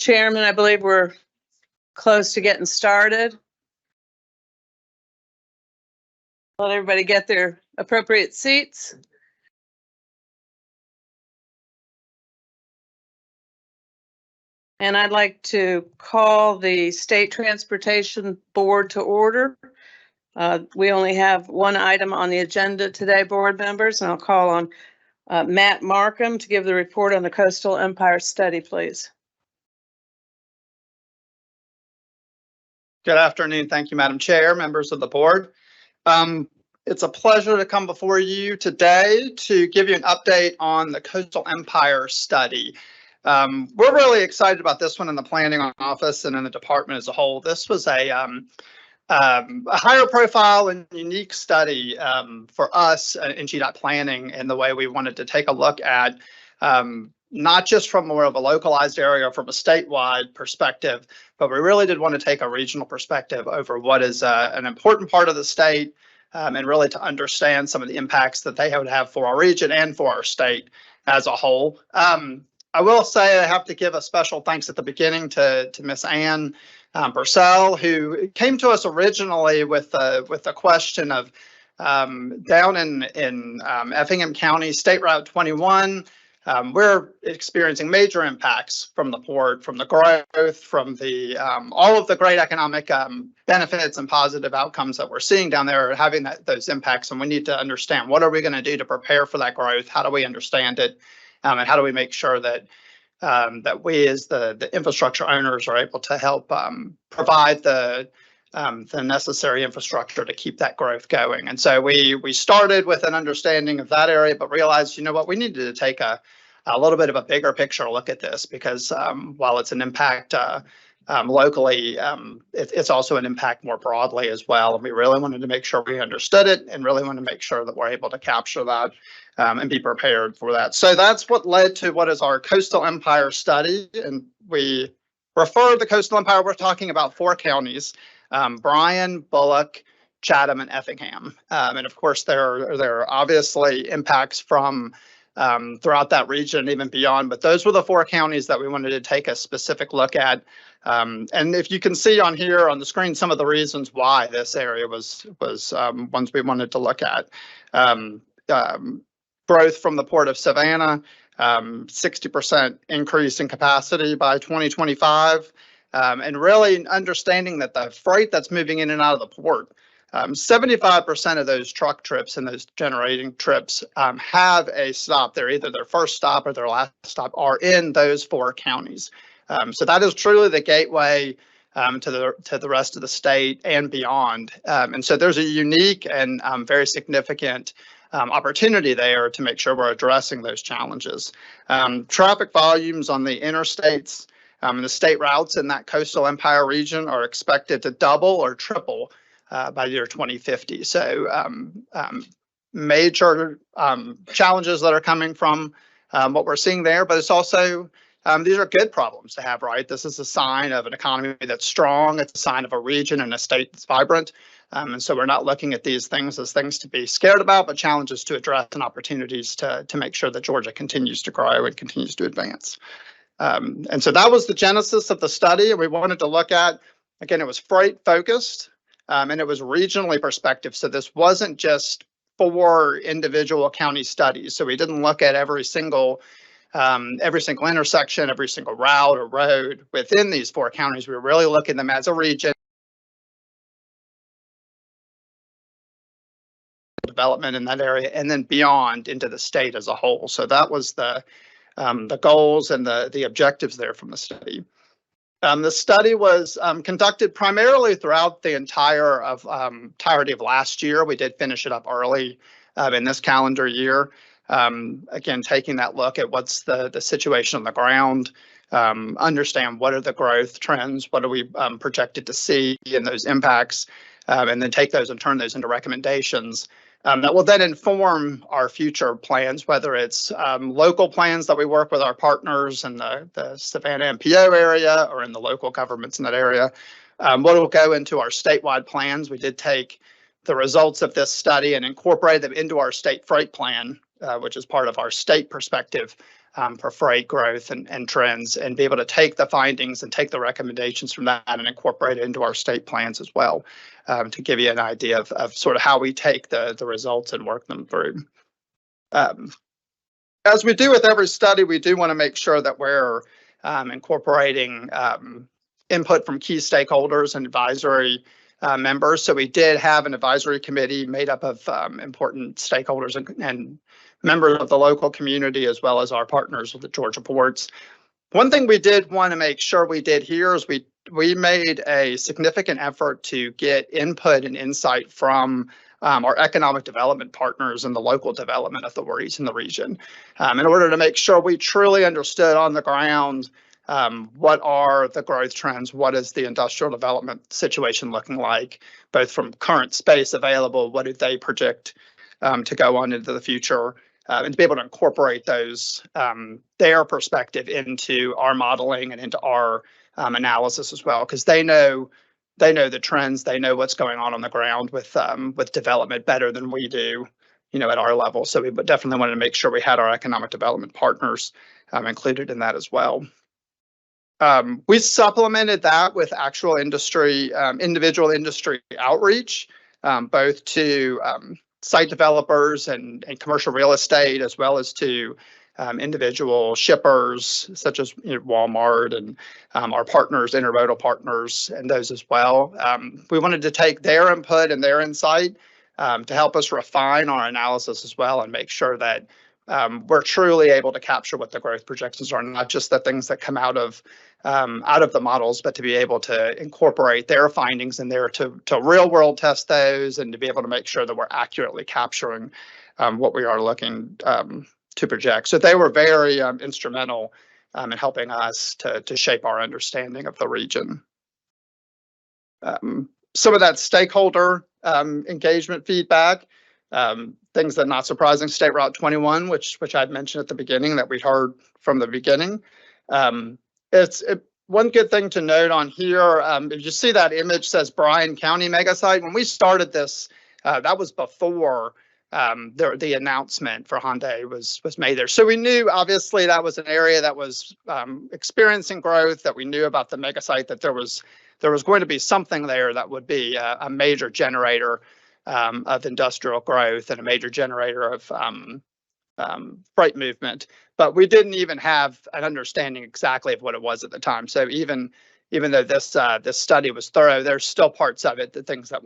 Chairman, I believe we're close to getting started. Let everybody get their appropriate seats. And I'd like to call the State Transportation Board to order. We only have one item on the agenda today, board members, and I'll call on Matt Markham to give the report on the Coastal Empire study, please. Good afternoon. Thank you, Madam Chair, members of the board. It's a pleasure to come before you today to give you an update on the Coastal Empire study. We're really excited about this one in the planning office and in the department as a whole. This was a higher profile and unique study for us in GDOT planning, and the way we wanted to take a look at not just from more of a localized area, from a statewide perspective, but we really did want to take a regional perspective over what is an important part of the state, and really to understand some of the impacts that they would have for our region and for our state as a whole. I will say I have to give a special thanks at the beginning to Miss Ann Purcell, who came to us originally with a question of down in Effingham County, State Route 21. We're experiencing major impacts from the port, from the growth, from the all of the great economic benefits and positive outcomes that we're seeing down there, having those impacts. And we need to understand, what are we going to do to prepare for that growth? How do we understand it? And how do we make sure that that we as the infrastructure owners are able to help provide the necessary infrastructure to keep that growth going? And so we started with an understanding of that area, but realized, you know what, we needed to take a little bit of a bigger picture look at this, because while it's an impact locally, it's also an impact more broadly as well. And we really wanted to make sure we understood it, and really want to make sure that we're able to capture that and be prepared for that. So that's what led to what is our Coastal Empire study. And we refer to the Coastal Empire, we're talking about 4 counties: Bryan, Bullock, Chatham, and Effingham. And of course, there are obviously impacts from throughout that region and even beyond, but those were the 4 counties that we wanted to take a specific look at. And if you can see on here on the screen, some of the reasons why this area was ones we wanted to look at. Growth from the Port of Savannah, 60% increase in capacity by 2025. And really understanding that the freight that's moving in and out of the port, 75% of those truck trips and those generating trips have a stop there. Either their first stop or their last stop are in those 4 counties. So that is truly the gateway to the rest of the state and beyond. And so there's a unique and very significant opportunity there to make sure we're addressing those challenges. Traffic volumes on the interstates, the state routes in that Coastal Empire region are expected to double or triple by the year 2050. So major challenges that are coming from what we're seeing there, but it's also, these are good problems to have, right? This is a sign of an economy that's strong. It's a sign of a region and a state that's vibrant. And so we're not looking at these things as things to be scared about, but challenges to address and opportunities to make sure that Georgia continues to grow and continues to advance. And so that was the genesis of the study. And we wanted to look at, again, it was freight focused, and it was regionally perspective. So this wasn't just 4 individual county studies. So we didn't look at every single intersection, every single route or road within these 4 counties. We were really looking at them as a region. Development in that area, and then beyond into the state as a whole. So that was the goals and the objectives there from the study. The study was conducted primarily throughout the entirety of last year. We did finish it up early in this calendar year. Again, taking that look at what's the situation on the ground, understand what are the growth trends, what are we projected to see in those impacts, and then take those and turn those into recommendations that will then inform our future plans, whether it's local plans that we work with our partners in the Savannah MPO area or in the local governments in that area. What will go into our statewide plans. We did take the results of this study and incorporate them into our state freight plan, which is part of our state perspective for freight growth and trends, and be able to take the findings and take the recommendations from that and incorporate it into our state plans as well, to give you an idea of sort of how we take the results and work them through. As we do with every study, we do want to make sure that we're incorporating input from key stakeholders and advisory members. So we did have an advisory committee made up of important stakeholders and members of the local community, as well as our partners with the Georgia ports. One thing we did want to make sure we did here is we made a significant effort to get input and insight from our economic development partners and the local development authorities in the region, in order to make sure we truly understood on the ground what are the growth trends, what is the industrial development situation looking like, both from current space available, what do they project to go on into the future, and to be able to incorporate those, their perspective into our modeling and into our analysis as well, because they know the trends, they know what's going on the ground with development better than we do, at our level. So we definitely wanted to make sure we had our economic development partners included in that as well. We supplemented that with actual industry, individual industry outreach, both to site developers and commercial real estate, as well as to individual shippers such as Walmart and our partners, intermodal partners, and those as well. We wanted to take their input and their insight to help us refine our analysis as well, and make sure that we're truly able to capture what the growth projections are, not just the things that come out of the models, but to be able to incorporate their findings in there to real world test those, and to be able to make sure that we're accurately capturing what we are looking to project. So they were very instrumental in helping us to shape our understanding of the region. Some of that stakeholder engagement feedback, things that not surprising, State Route 21, which I'd mentioned at the beginning, that we heard from the beginning. One good thing to note on here, if you see that image says Bryan County mega site, when we started this, that was before the announcement for Hyundai was made there. So we knew obviously that was an area that was experiencing growth, that we knew about the mega site, that there was going to be something there that would be a major generator of industrial growth and a major generator of freight movement, but we didn't even have an understanding exactly of what it was at the time. So even though this study was thorough, there's still parts of it, the things that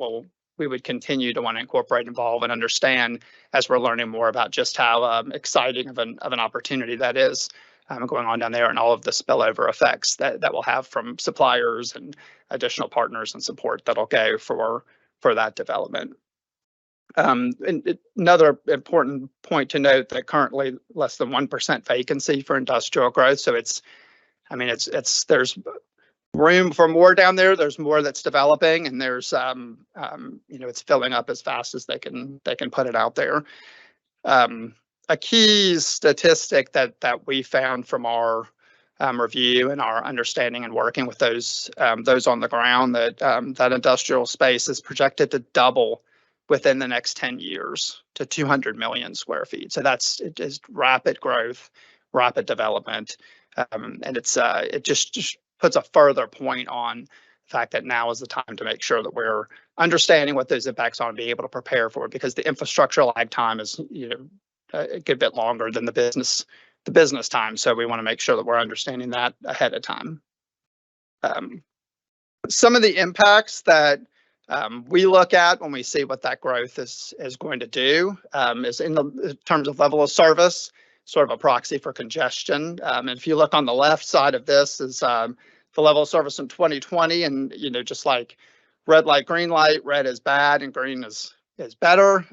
we would continue to want to incorporate, involve, and understand as we're learning more about just how exciting of an opportunity that is going on down there, and all of the spillover effects that we'll have from suppliers and additional partners and support that'll go for that development. And another important point to note, that currently less than 1% vacancy for industrial growth. So there's room for more down there. There's more that's developing, and there's it's filling up as fast as they can put it out there. A key statistic that we found from our review and our understanding and working with those on the ground, that industrial space is projected to double within the next 10 years to 200 million square feet. So that's just rapid growth, rapid development, and it just puts a further point on the fact that now is the time to make sure that we're understanding what those impacts are and be able to prepare for it, because the infrastructure lag time is a good bit longer than the business time. So we want to make sure that we're understanding that ahead of time. Some of the impacts that we look at when we see what that growth is going to do is in terms of level of service, sort of a proxy for congestion. And if you look on the left side of this is the level of service in 2020, and just like red light, green light, red is bad and green is better.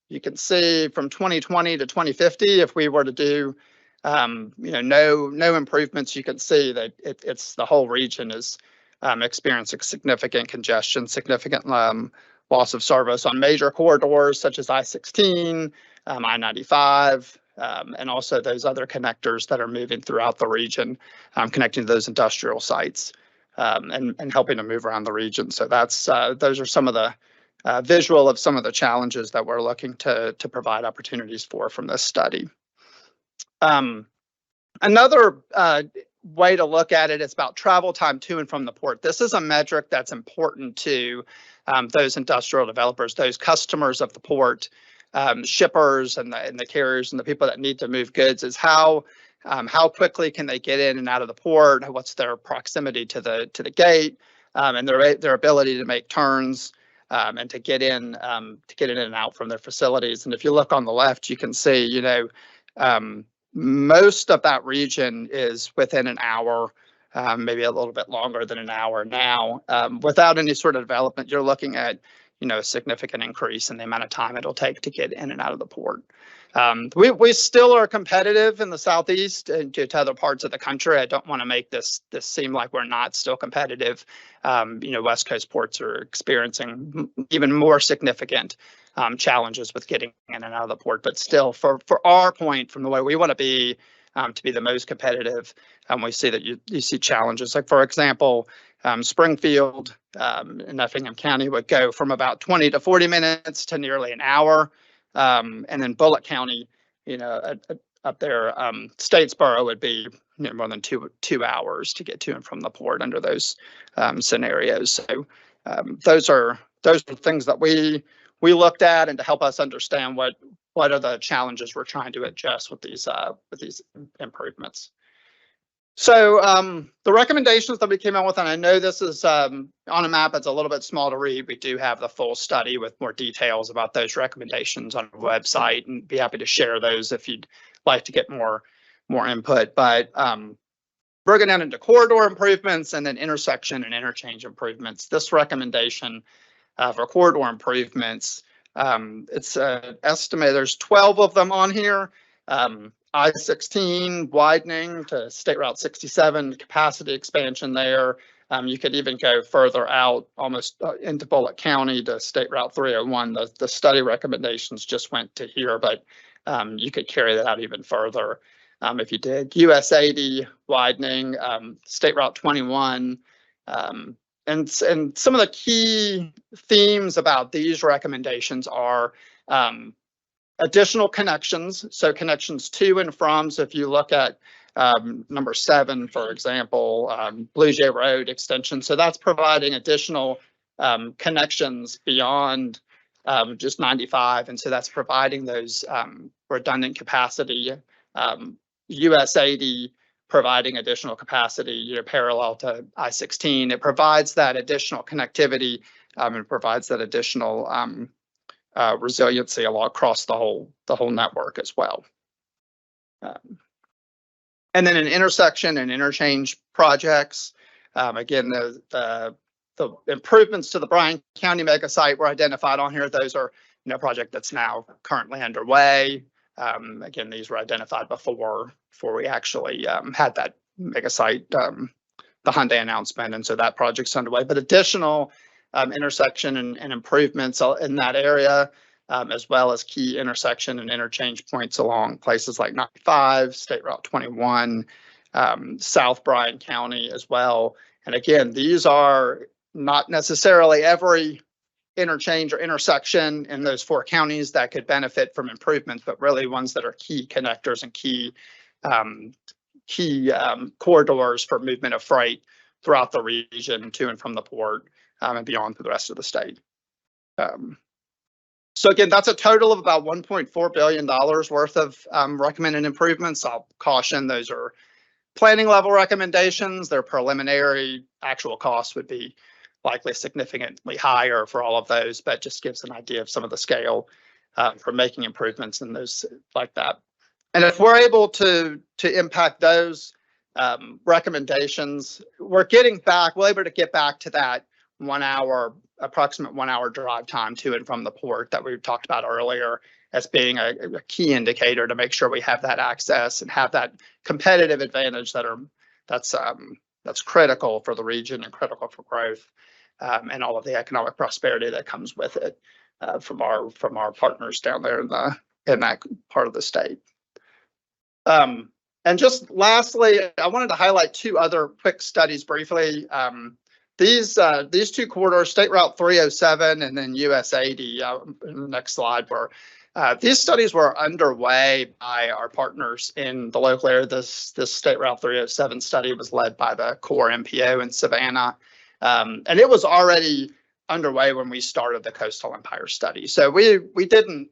You can see from 2020 to 2050, if we were to do no improvements, you can see that it's the whole region is experiencing significant congestion, significant loss of service on major corridors such as I-16, I-95, and also those other connectors that are moving throughout the region, connecting to those industrial sites and helping to move around the region. So those are some of the visual of some of the challenges that we're looking to provide opportunities for from this study. Another way to look at it is about travel time to and from the port. This is a metric that's important to those industrial developers, those customers of the port, shippers and the carriers and the people that need to move goods, is how quickly can they get in and out of the port? What's their proximity to the gate, and their ability to make turns and to get in and out from their facilities. And if you look on the left, you can see, most of that region is within an hour, maybe a little bit longer than an hour now. Without any sort of development, you're looking at, a significant increase in the amount of time it'll take to get in and out of the port. We still are competitive in the Southeast and to other parts of the country. I don't want to make this seem like we're not still competitive. West Coast ports are experiencing even more significant challenges with getting in and out of the port. But still, for our point, from the way we want to be the most competitive, we see that you see challenges. Like, for example, Springfield in Effingham County would go from about 20 to 40 minutes to nearly an hour. And then Bullock County, up there, Statesboro would be more than two hours to get to and from the port under those scenarios. So those are things that we looked at, and to help us understand what are the challenges we're trying to adjust with these improvements. So the recommendations that we came out with, and I know this is on a map, it's a little bit small to read. We do have the full study with more details about those recommendations on our website, and be happy to share those if you'd like to get more input. But broken down into corridor improvements and then intersection and interchange improvements. This recommendation for corridor improvements, it's estimated there's 12 of them on here. I-16 widening to State Route 67, capacity expansion there. You could even go further out, almost into Bullock County to State Route 301. The study recommendations just went to here, but you could carry that out even further if you did. US 80 widening, State Route 21. And some of the key themes about these recommendations are additional connections, so connections to and from. So if you look at number 7, for example, Blue Jay Road extension, so that's providing additional connections beyond just 95, and so that's providing those redundant capacity. US 80 providing additional capacity, parallel to I-16. It provides that additional connectivity and provides that additional resiliency across the whole network as well. And then in intersection and interchange projects, again, the improvements to the Bryan County mega site were identified on here. Those are a project that's now currently underway. Again, these were identified before we actually had that mega site, the Hyundai announcement, and so that project's underway. But additional intersection and improvements in that area, as well as key intersection and interchange points along places like 95, State Route 21, South Bryan County as well. And again, these are not necessarily every interchange or intersection in those 4 counties that could benefit from improvements, but really ones that are key connectors and key corridors for movement of freight throughout the region to and from the port and beyond to the rest of the state. So again, that's a total of about $1.4 billion worth of recommended improvements. I'll caution those are planning level recommendations. Their preliminary actual costs would be likely significantly higher for all of those, but just gives an idea of some of the scale for making improvements in those like that. And if we're able to impact those recommendations, we're able to get back to that approximate 1 hour drive time to and from the port that we talked about earlier as being a key indicator to make sure we have that access and have that competitive advantage that's critical for the region and critical for growth and all of the economic prosperity that comes with it from our partners down there in that part of the state. And just lastly, I wanted to highlight 2 other quick studies briefly. These 2 corridors, State Route 307 and then US 80, in the next slide, were These studies were underway by our partners in the local area. This State Route 307 study was led by the Corps MPO in Savannah. And it was already underway when we started the Coastal Empire study. So we didn't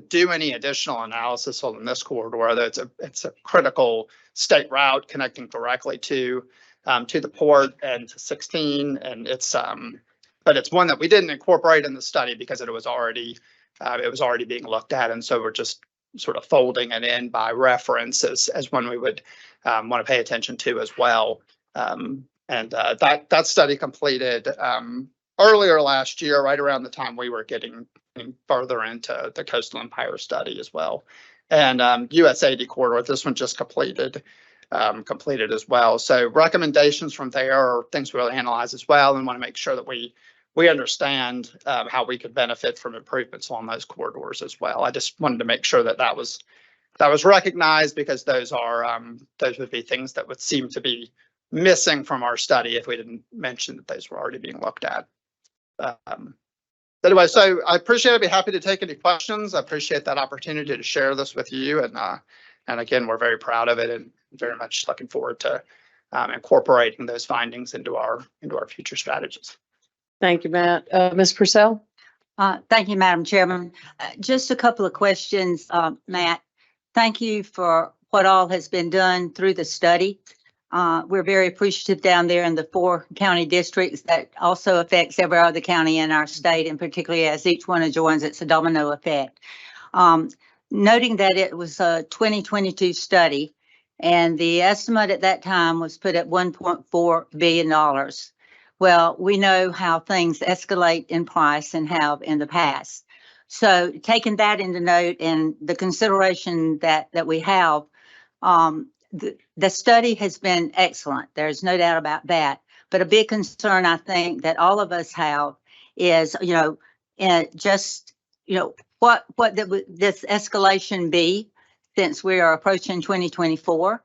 do any additional analysis on this corridor, although it's a critical state route connecting directly to the port and to 16. And but it's one that we didn't incorporate in the study because it was already being looked at. And so we're just sort of folding it in by reference as one we would want to pay attention to as well. That study completed earlier last year, right around the time we were getting further into the Coastal Empire study as well. And US80 corridor, this one just completed as well. So recommendations from there are things we'll analyze as well, and want to make sure that we understand how we could benefit from improvements on those corridors as well. I just wanted to make sure that was recognized, because those would be things that would seem to be missing from our study if we didn't mention that those were already being looked at. Anyway, so I appreciate it. I'd be happy to take any questions. I appreciate that opportunity to share this with you. And again, we're very proud of it and very much looking forward to incorporating those findings into our future strategies. Thank you, Matt. Ms. Purcell? Thank you, Madam Chairman. Just a couple of questions, Matt. Thank you for what all has been done through the study. We're very appreciative down there in the 4 county districts. That also affects every other county in our state, and particularly as each one adjoins, it's a domino effect. Noting that it was a 2022 study, and the estimate at that time was put at $1.4 billion. Well, we know how things escalate in price and have in the past. So taking that into note and the consideration that we have, the study has been excellent. There's no doubt about that. But a big concern I think that all of us have is, what this escalation be, since we are approaching 2024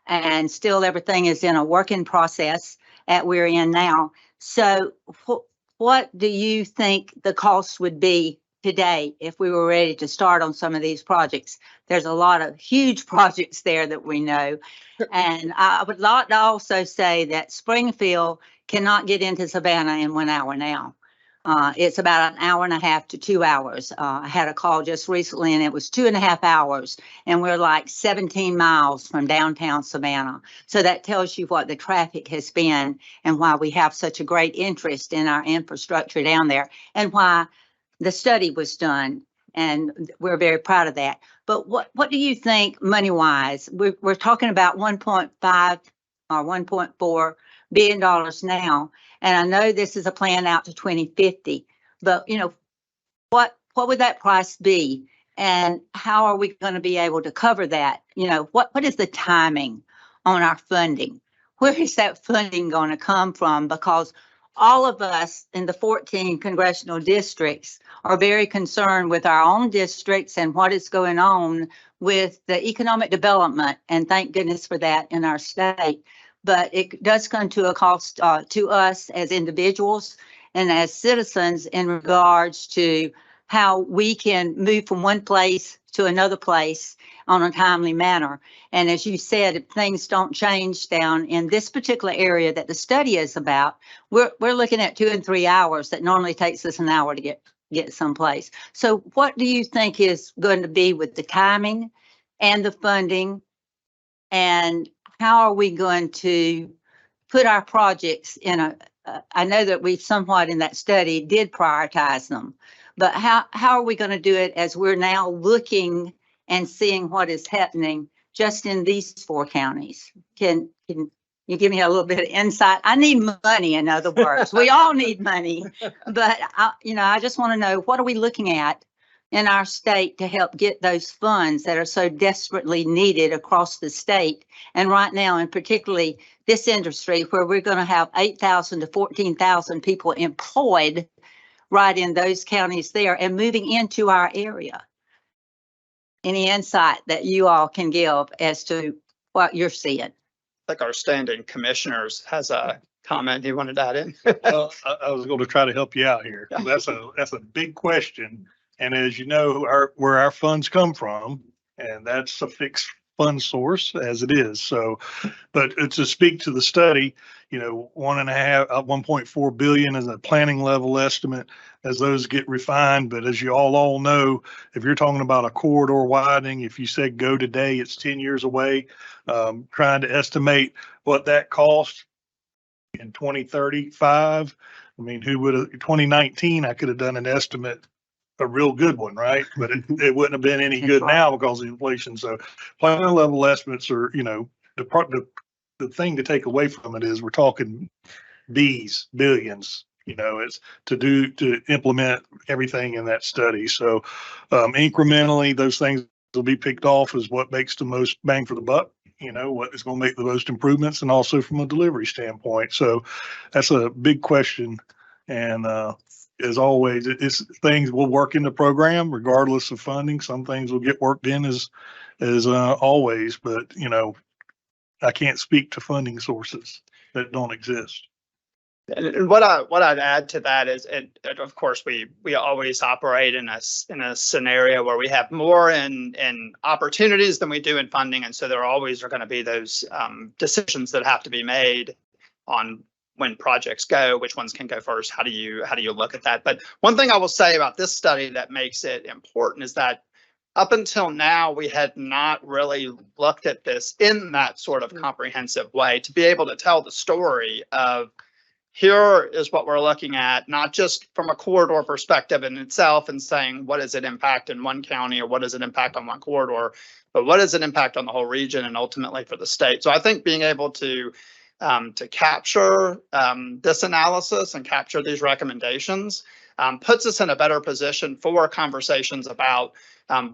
and still everything is in a working process that we're in now. So what do you think the cost would be today if we were ready to start on some of these projects? There's a lot of huge projects there that we know. And I would like to also say that Springfield cannot get into Savannah in 1 hour now. It's about 1.5 hours to 2 hours. I had a call just recently and it was 2.5 hours, and we're like 17 miles from downtown Savannah. So that tells you what the traffic has been and why we have such a great interest in our infrastructure down there, and why the study was done. And we're very proud of that. But what do you think money wise? We're talking about 1.5 or $1.4 billion now. And I know this is a plan out to 2050, but what would that price be? And how are we going to be able to cover that? What is the timing on our funding? Where is that funding going to come from? Because all of us in the 14 congressional districts are very concerned with our own districts and what is going on with the economic development. And thank goodness for that in our state. But it does come to a cost to us as individuals and as citizens in regards to how we can move from one place to another place on a timely manner. And as you said, if things don't change down in this particular area that the study is about, we're looking at 2 and 3 hours that normally takes us an hour to get someplace. So what do you think is going to be with the timing and the funding, and how are we going to put our projects in I know that we somewhat in that study did prioritize them, but how are we going to do it as we're now looking and seeing what is happening just in these 4 counties? Can you give me a little bit of insight? I need money, in other words. We all need money, but I just want to know, what are we looking at in our state to help get those funds that are so desperately needed across the state? And right now, and particularly this industry, where we're going to have 8,000 to 14,000 people employed right in those counties there and moving into our area. Any insight that you all can give as to what you're seeing? I think our standing commissioners has a comment he wanted to add in. Well, I was going to try to help you out here. That's a big question. And as you know, where our funds come from, and that's a fixed fund source as it is. So, but to speak to the study, 1.4 billion is a planning level estimate as those get refined. But as you all know, if you're talking about a corridor widening, if you said go today, it's 10 years away. Trying to estimate what that cost in 2035. I mean, who would have 2019? I could have done an estimate, a real good one, right? But it wouldn't have been any good now because of inflation. So planning level estimates are, the thing to take away from it is we're talking billions, it's to implement everything in that study. So incrementally, those things will be picked off as what makes the most bang for the buck, what is going to make the most improvements, and also from a delivery standpoint. So that's a big question. And as always, it's things will work in the program regardless of funding. Some things will get worked in as always, but I can't speak to funding sources that don't exist. And what I'd add to that is, of course, we always operate in a scenario where we have more in opportunities than we do in funding, and so there always are going to be those decisions that have to be made on when projects go, which ones can go first. How do you look at that? But one thing I will say about this study that makes it important is that up until now, we had not really looked at this in that sort of comprehensive way to be able to tell the story of here is what we're looking at, not just from a corridor perspective in itself and saying, what does it impact in one county or what does it impact on one corridor, but what does it impact on the whole region and ultimately for the state? So I think being able to capture this analysis and capture these recommendations puts us in a better position for conversations about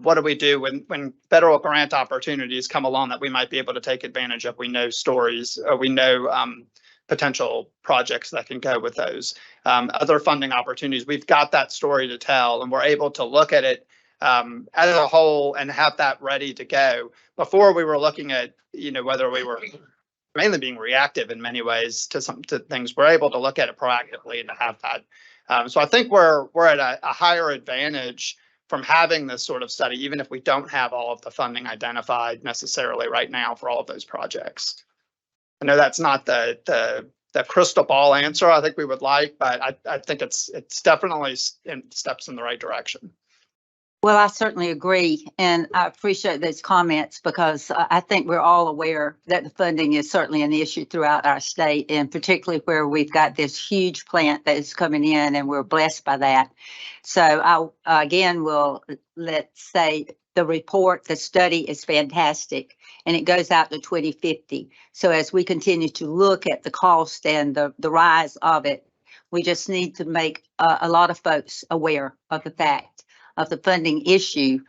what do we do when federal grant opportunities come along that we might be able to take advantage of. We know stories, we know potential projects that can go with those. Other funding opportunities, we've got that story to tell, and we're able to look at it as a whole and have that ready to go. Before we were looking at, whether we were mainly being reactive in many ways to things, we're able to look at it proactively and to have that. So I think we're at a higher advantage from having this sort of study, even if we don't have all of the funding identified necessarily right now for all of those projects. I know that's not the crystal ball answer I think we would like, but I think it's definitely steps in the right direction. Well, I certainly agree, and I appreciate those comments because I think we're all aware that the funding is certainly an issue throughout our state, and particularly where we've got this huge plant that is coming in, and we're blessed by that. So I again will let's say the report, the study is fantastic, and it goes out to 2050. So as we continue to look at the cost and the rise of it, we just need to make a lot of folks aware of the fact of the funding issue,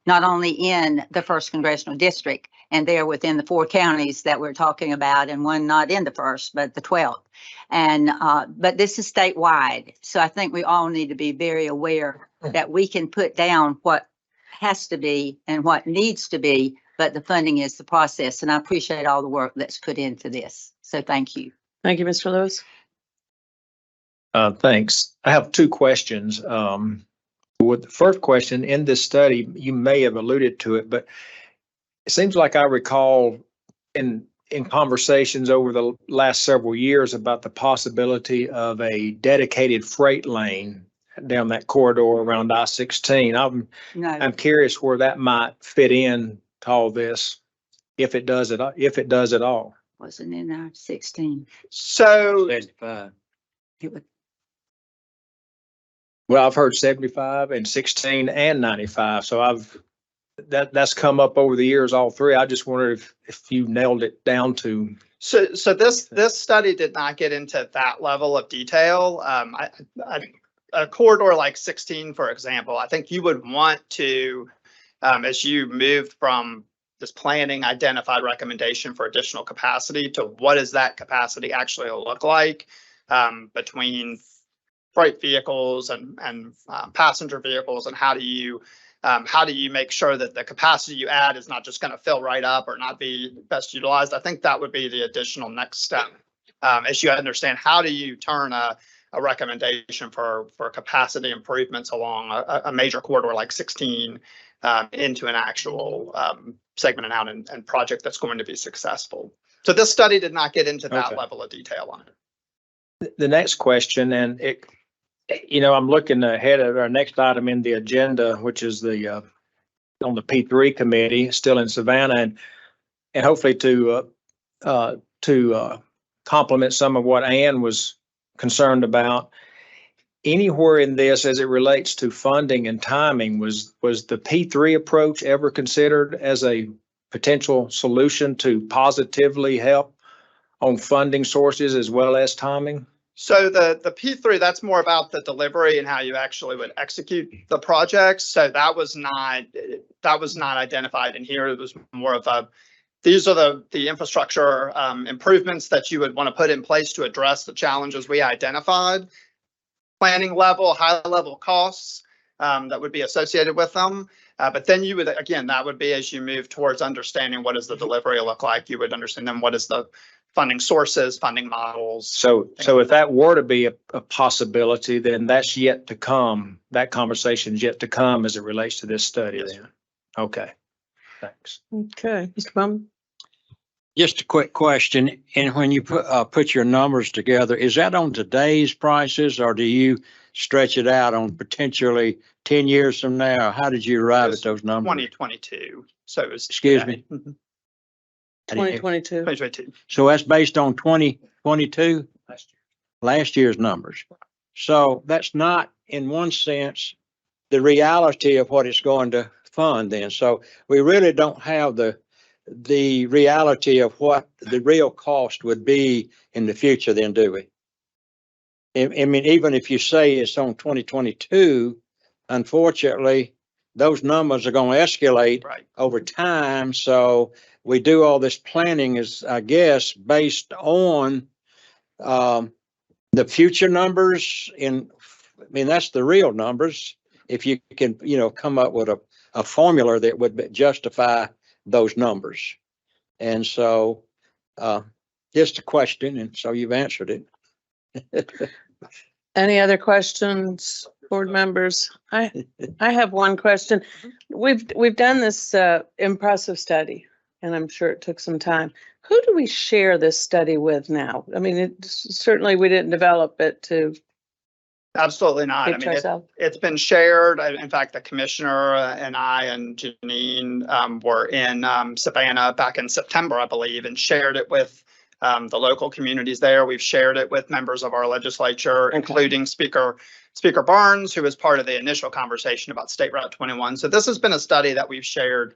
not only in the 1st Congressional District and there within the 4 counties that we're talking about, and one not in the 1st, but the 12th. And but this is statewide. So I think we all need to be very aware that we can put down what has to be and what needs to be, but the funding is the process. And I appreciate all the work that's put into this. So thank you. Thank you, Mr. Lewis. Thanks. I have 2 questions. With the first question, in this study, you may have alluded to it, but it seems like I recall in conversations over the last several years about the possibility of a dedicated freight lane down that corridor around I-16. I'm curious where that might fit in to all this, if it does at all. Wasn't in I-16. So 75. It would. Well, I've heard 75 and 16 and 95. So that's come up over the years, all 3. I just wondered if you nailed it down to. So this study did not get into that level of detail. A corridor like 16, for example, I think you would want to, as you moved from this planning identified recommendation for additional capacity to what does that capacity actually look like between freight vehicles and passenger vehicles, and how do you make sure that the capacity you add is not just going to fill right up or not be best utilized? I think that would be the additional next step. As you understand, how do you turn a a recommendation for capacity improvements along a major corridor like 16 into an actual segment and out and project that's going to be successful. So this study did not get into that Okay. level of detail on it. The next question, and I'm looking ahead at our next item in the agenda, which is the on the P3 committee, still in Savannah, and hopefully to complement some of what Ann was concerned about. Anywhere in this, as it relates to funding and timing, was the P3 approach ever considered as a potential solution to positively help on funding sources as well as timing? So the P3, that's more about the delivery and how you actually would execute the projects. So that was not identified in here. It was more of these are the infrastructure improvements that you would want to put in place to address the challenges we identified. Planning level, high level costs that would be associated with them. But then you would, again, that would be as you move towards understanding what does the delivery look like, you would understand then what is the funding sources, funding models. So if that were to be a possibility, then that's yet to come. That conversation is yet to come as it relates to this study Yes, then. Okay, thanks. Okay, Mr. Bum. Just a quick question, and when you put your numbers together, is that on today's prices or do you stretch it out on potentially 10 years from now? How did you arrive at those numbers? 2022. So it was. Excuse me? Mhm. 2022. 2022. So that's based on 2022, last year's numbers. So that's not, in one sense, the reality of what it's going to fund then. So we really don't have the reality of what the real cost would be in the future then, do we? I mean, even if you say it's on 2022, unfortunately, those numbers are going to escalate Right. over time. So we do all this planning is, I guess, based on the future numbers I mean, that's the real numbers. If you can, come up with a formula that would justify those numbers. And so just a question, and so you've answered it. Any other questions, board members? I have one question. We've done this impressive study, and I'm sure it took some time. Who do we share this study with now? I mean, certainly we didn't develop it to Absolutely not. I teach mean, ourselves. it's been shared. In fact, the commissioner and I and Janine were in Savannah back in September, I believe, and shared it with the local communities there. We've shared it with members of our legislature, Okay. including Speaker Barnes, who was part of the initial conversation about State Route 21. So this has been a study that we've shared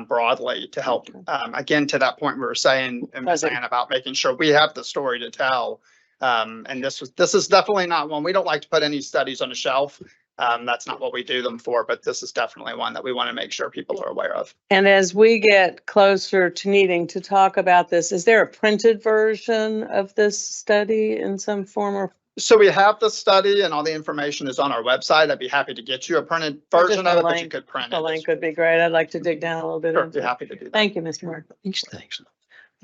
broadly to help, again, to that point we were saying about making sure we have the story to tell. And this is definitely not one. We don't like to put any studies on a shelf. That's not what we do them for, but this is definitely one that we want to make sure people are aware of. And as we get closer to needing to talk about this, is there a printed version of this study in some form or? So we have the study and all the information is on our website. I'd be happy to get you a printed version of it, but you could print The it. link would be great. I'd like to dig down a little bit. Sure, into be it. happy to do that. Thank you, Mr. Mark. These things.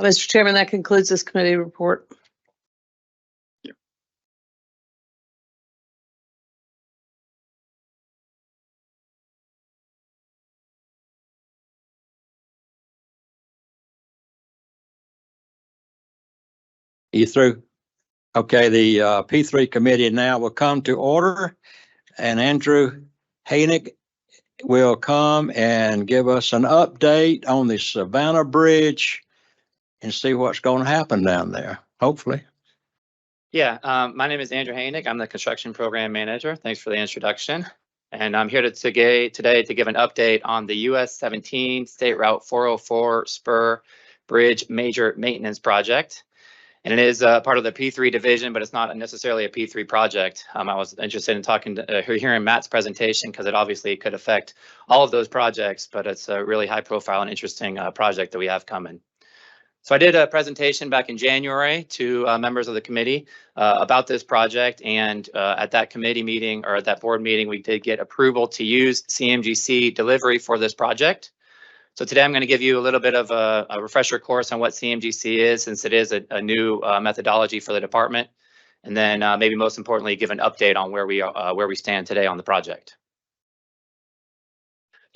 Mr. Chairman, that concludes this committee report. You through? Okay, the P3 committee now will come to order, and Andrew Haynick will come and give us an update on the Savannah Bridge and see what's going to happen down there, hopefully. Yeah, my name is Andrew Haynick. I'm the construction program manager. Thanks for the introduction. And I'm here today to give an update on the US 17 State Route 404 Spur Bridge Major Maintenance Project. And it is part of the P3 division, but it's not necessarily a P3 project. I was interested in hearing Matt's presentation because it obviously could affect all of those projects, but it's a really high profile and interesting project that we have coming. So I did a presentation back in January to members of the committee about this project. And at that committee meeting or at that board meeting, we did get approval to use CMGC delivery for this project. So today I'm going to give you a little bit of a refresher course on what CMGC is, since it is a new methodology for the department. and then maybe most importantly, give an update on where we stand today on the project.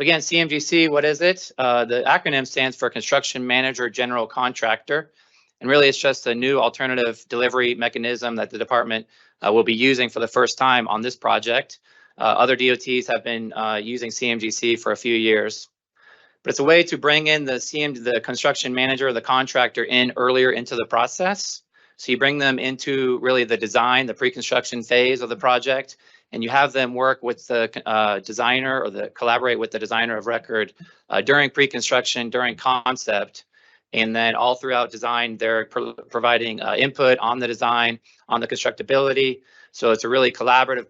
Again, CMGC, what is it? The acronym stands for Construction Manager General Contractor. And really, it's just a new alternative delivery mechanism that the department will be using for the first time on this project. Other DOTs have been using CMGC for a few years. But it's a way to bring in the construction manager, the contractor, in earlier into the process. So you bring them into really the design, the pre-construction phase of the project, and you have them work with the designer or collaborate with the designer of record during pre-construction, during concept, and then all throughout design, they're providing input on the design, on the constructability. So it's a really collaborative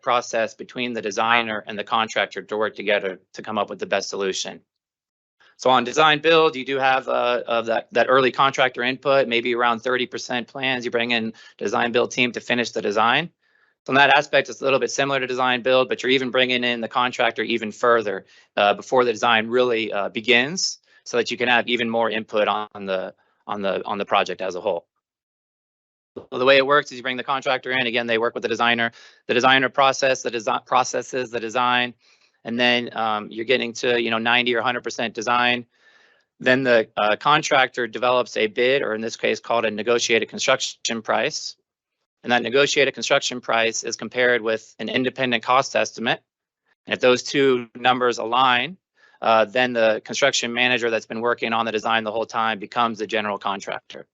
process between the designer and the contractor to work together to come up with the best solution. So on design build, you do have that early contractor input, maybe around 30% plans. You bring in design build team to finish the design. So in that aspect, it's a little bit similar to design build, but you're even bringing in the contractor even further before the design really begins, so that you can have even more input on the project as a whole. So the way it works is you bring the contractor in. Again, they work with the designer. The designer processes the design, and then you're getting to 90 or 100% design. Then the contractor develops a bid, or in this case called a negotiated construction price. And that negotiated construction price is compared with an independent cost estimate. And if those two numbers align, then the construction manager that's been working on the design the whole time becomes the general contractor.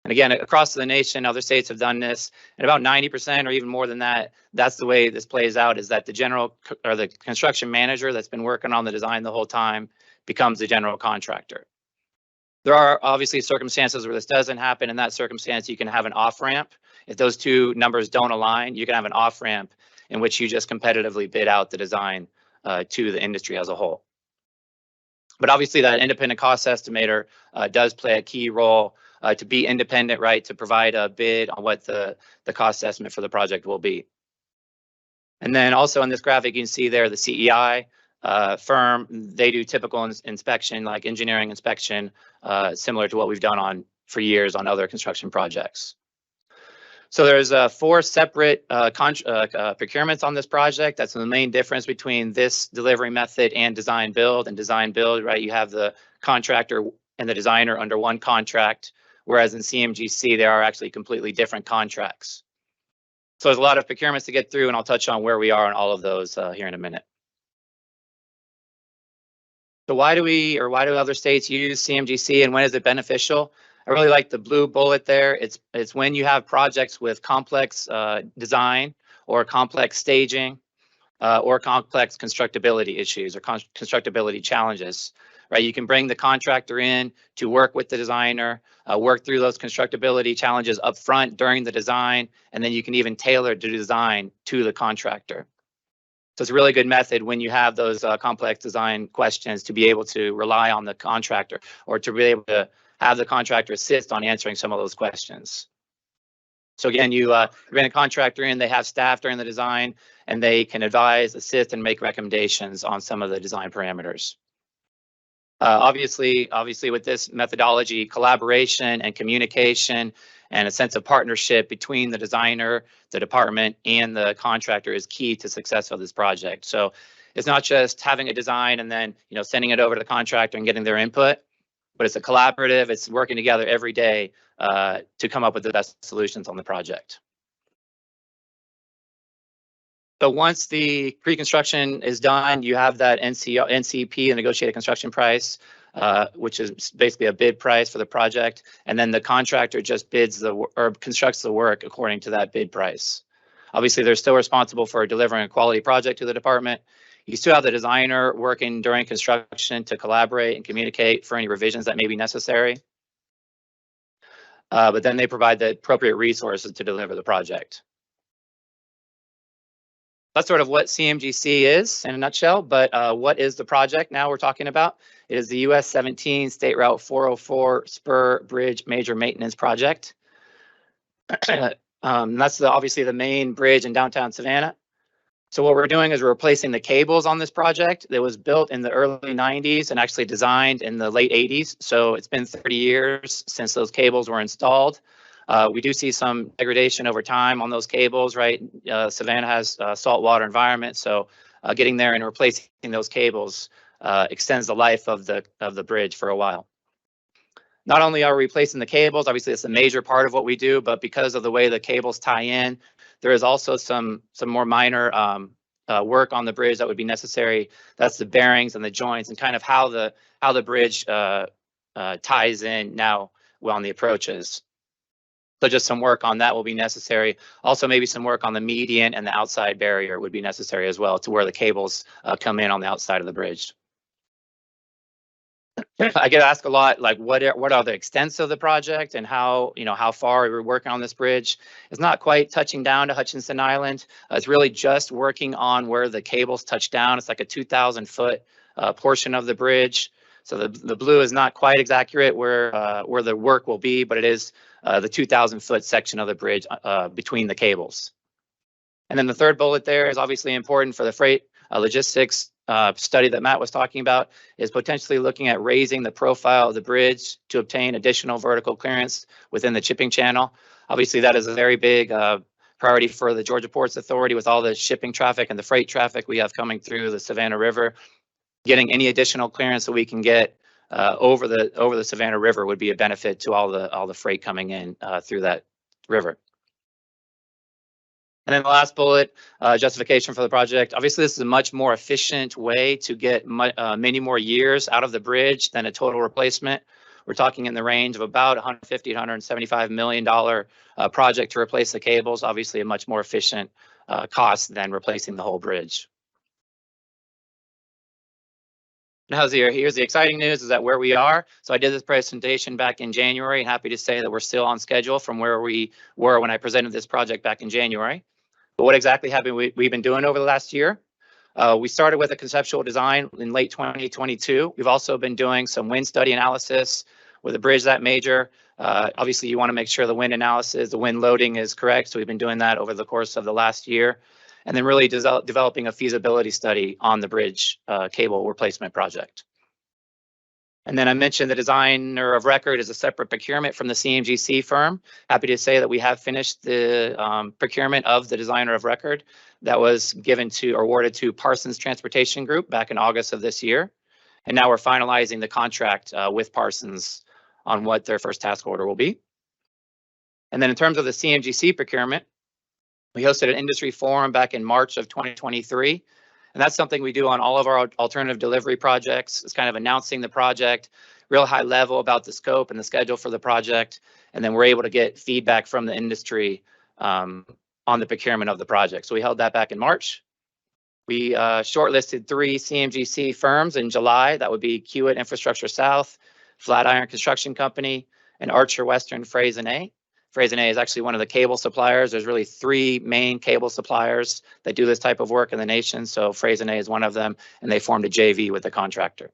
And again, across the nation, other states have done this, and about 90% or even more than that, that's the way this plays out, is that the general or the construction manager that's been working on the design the whole time becomes the general contractor. There are obviously circumstances where this doesn't happen. In that circumstance, you can have an off-ramp. If those two numbers don't align, you can have an off-ramp in which you just competitively bid out the design to the industry as a whole. But obviously that independent cost estimator does play a key role to be independent, right, to provide a bid on what the cost estimate for the project will be. And then also in this graphic, you can see there the CEI firm, they do typical inspection, like engineering inspection, similar to what we've done for years on other construction projects. So there's 4 separate procurements on this project. That's the main difference between this delivery method and design build. And design build, right, you have the contractor and the designer under one contract, whereas in CMGC, there are actually completely different contracts. So there's a lot of procurements to get through, and I'll touch on where we are on all of those here in a minute. So why do other states use CMGC, and when is it beneficial? I really like the blue bullet there. It's when you have projects with complex design or complex staging or complex constructability issues or constructability challenges, right? You can bring the contractor in to work with the designer, work through those constructability challenges up front during the design, and then you can even tailor the design to the contractor. So it's a really good method when you have those complex design questions to be able to rely on the contractor, or to be able to have the contractor assist on answering some of those questions. So again, you bring a contractor in, they have staff during the design, and they can advise, assist, and make recommendations on some of the design parameters. Obviously with this methodology, collaboration and communication and a sense of partnership between the designer, the department, and the contractor is key to success of this project. So it's not just having a design and then sending it over to the contractor and getting their input, but it's a collaborative, it's working together every day to come up with the best solutions on the project. So once the pre-construction is done, you have that NCP, the negotiated construction price, which is basically a bid price for the project. And then the contractor just constructs the work according to that bid price. Obviously, they're still responsible for delivering a quality project to the department. You still have the designer working during construction to collaborate and communicate for any revisions that may be necessary. But then they provide the appropriate resources to deliver the project. That's sort of what CMGC is in a nutshell, but what is the project now we're talking about? It is the US 17 State Route 404 Spur Bridge Major Maintenance Project. That's obviously the main bridge in downtown Savannah. So what we're doing is we're replacing the cables on this project. It was built in the early 90s and actually designed in the late 80s. So it's been 30 years since those cables were installed. We do see some degradation over time on those cables, right? Savannah has a saltwater environment, so getting there and replacing those cables extends the life of the bridge for a while. Not only are we replacing the cables, obviously it's a major part of what we do, but because of the way the cables tie in, there is also some more minor work on the bridge that would be necessary. That's the bearings and the joints and kind of how the bridge ties in now on the approaches. So just some work on that will be necessary. Also, maybe some work on the median and the outside barrier would be necessary as well, to where the cables come in on the outside of the bridge. I get asked a lot, like, what are the extents of the project and how far we're working on this bridge. It's not quite touching down to Hutchinson Island. It's really just working on where the cables touch down. It's like a 2,000-foot portion of the bridge. So the blue is not quite accurate where the work will be, but it is the 2,000-foot section of the bridge between the cables. And then the third bullet there is obviously important for the freight logistics study that Matt was talking about, is potentially looking at raising the profile of the bridge to obtain additional vertical clearance within the shipping channel. Obviously, that is a very big priority for the Georgia Ports Authority with all the shipping traffic and the freight traffic we have coming through the Savannah River. Getting any additional clearance that we can get over the Savannah River would be a benefit to all the freight coming in through that river. And then the last bullet, justification for the project. Obviously, this is a much more efficient way to get many more years out of the bridge than a total replacement. We're talking in the range of about $150 to $175 million project to replace the cables. Obviously, a much more efficient cost than replacing the whole bridge. Now, here's the exciting news, is that where we are. So I did this presentation back in January, and happy to say that we're still on schedule from where we were when I presented this project back in January. But what exactly have we've been doing over the last year? We started with a conceptual design in late 2022. We've also been doing some wind study analysis with a bridge that major. Obviously, you want to make sure the wind analysis, the wind loading is correct. So we've been doing that over the course of the last year. And then really developing a feasibility study on the bridge cable replacement project. And then I mentioned the designer of record is a separate procurement from the CMGC firm. Happy to say that we have finished the procurement of the designer of record that was awarded to Parsons Transportation Group back in August of this year. And now we're finalizing the contract with Parsons on what their first task order will be. And then in terms of the CMGC procurement, we hosted an industry forum back in March of 2023. And that's something we do on all of our alternative delivery projects. It's kind of announcing the project, real high level about the scope and the schedule for the project. And then we're able to get feedback from the industry on the procurement of the project. So we held that back in March. We shortlisted 3 CMGC firms in July. That would be Kiewit Infrastructure South, Flatiron Construction Company, and Archer Western Freyssinet. Freyssinet is actually one of the cable suppliers. There's really 3 main cable suppliers that do this type of work in the nation. So Freyssinet is one of them, and they formed a JV with the contractor.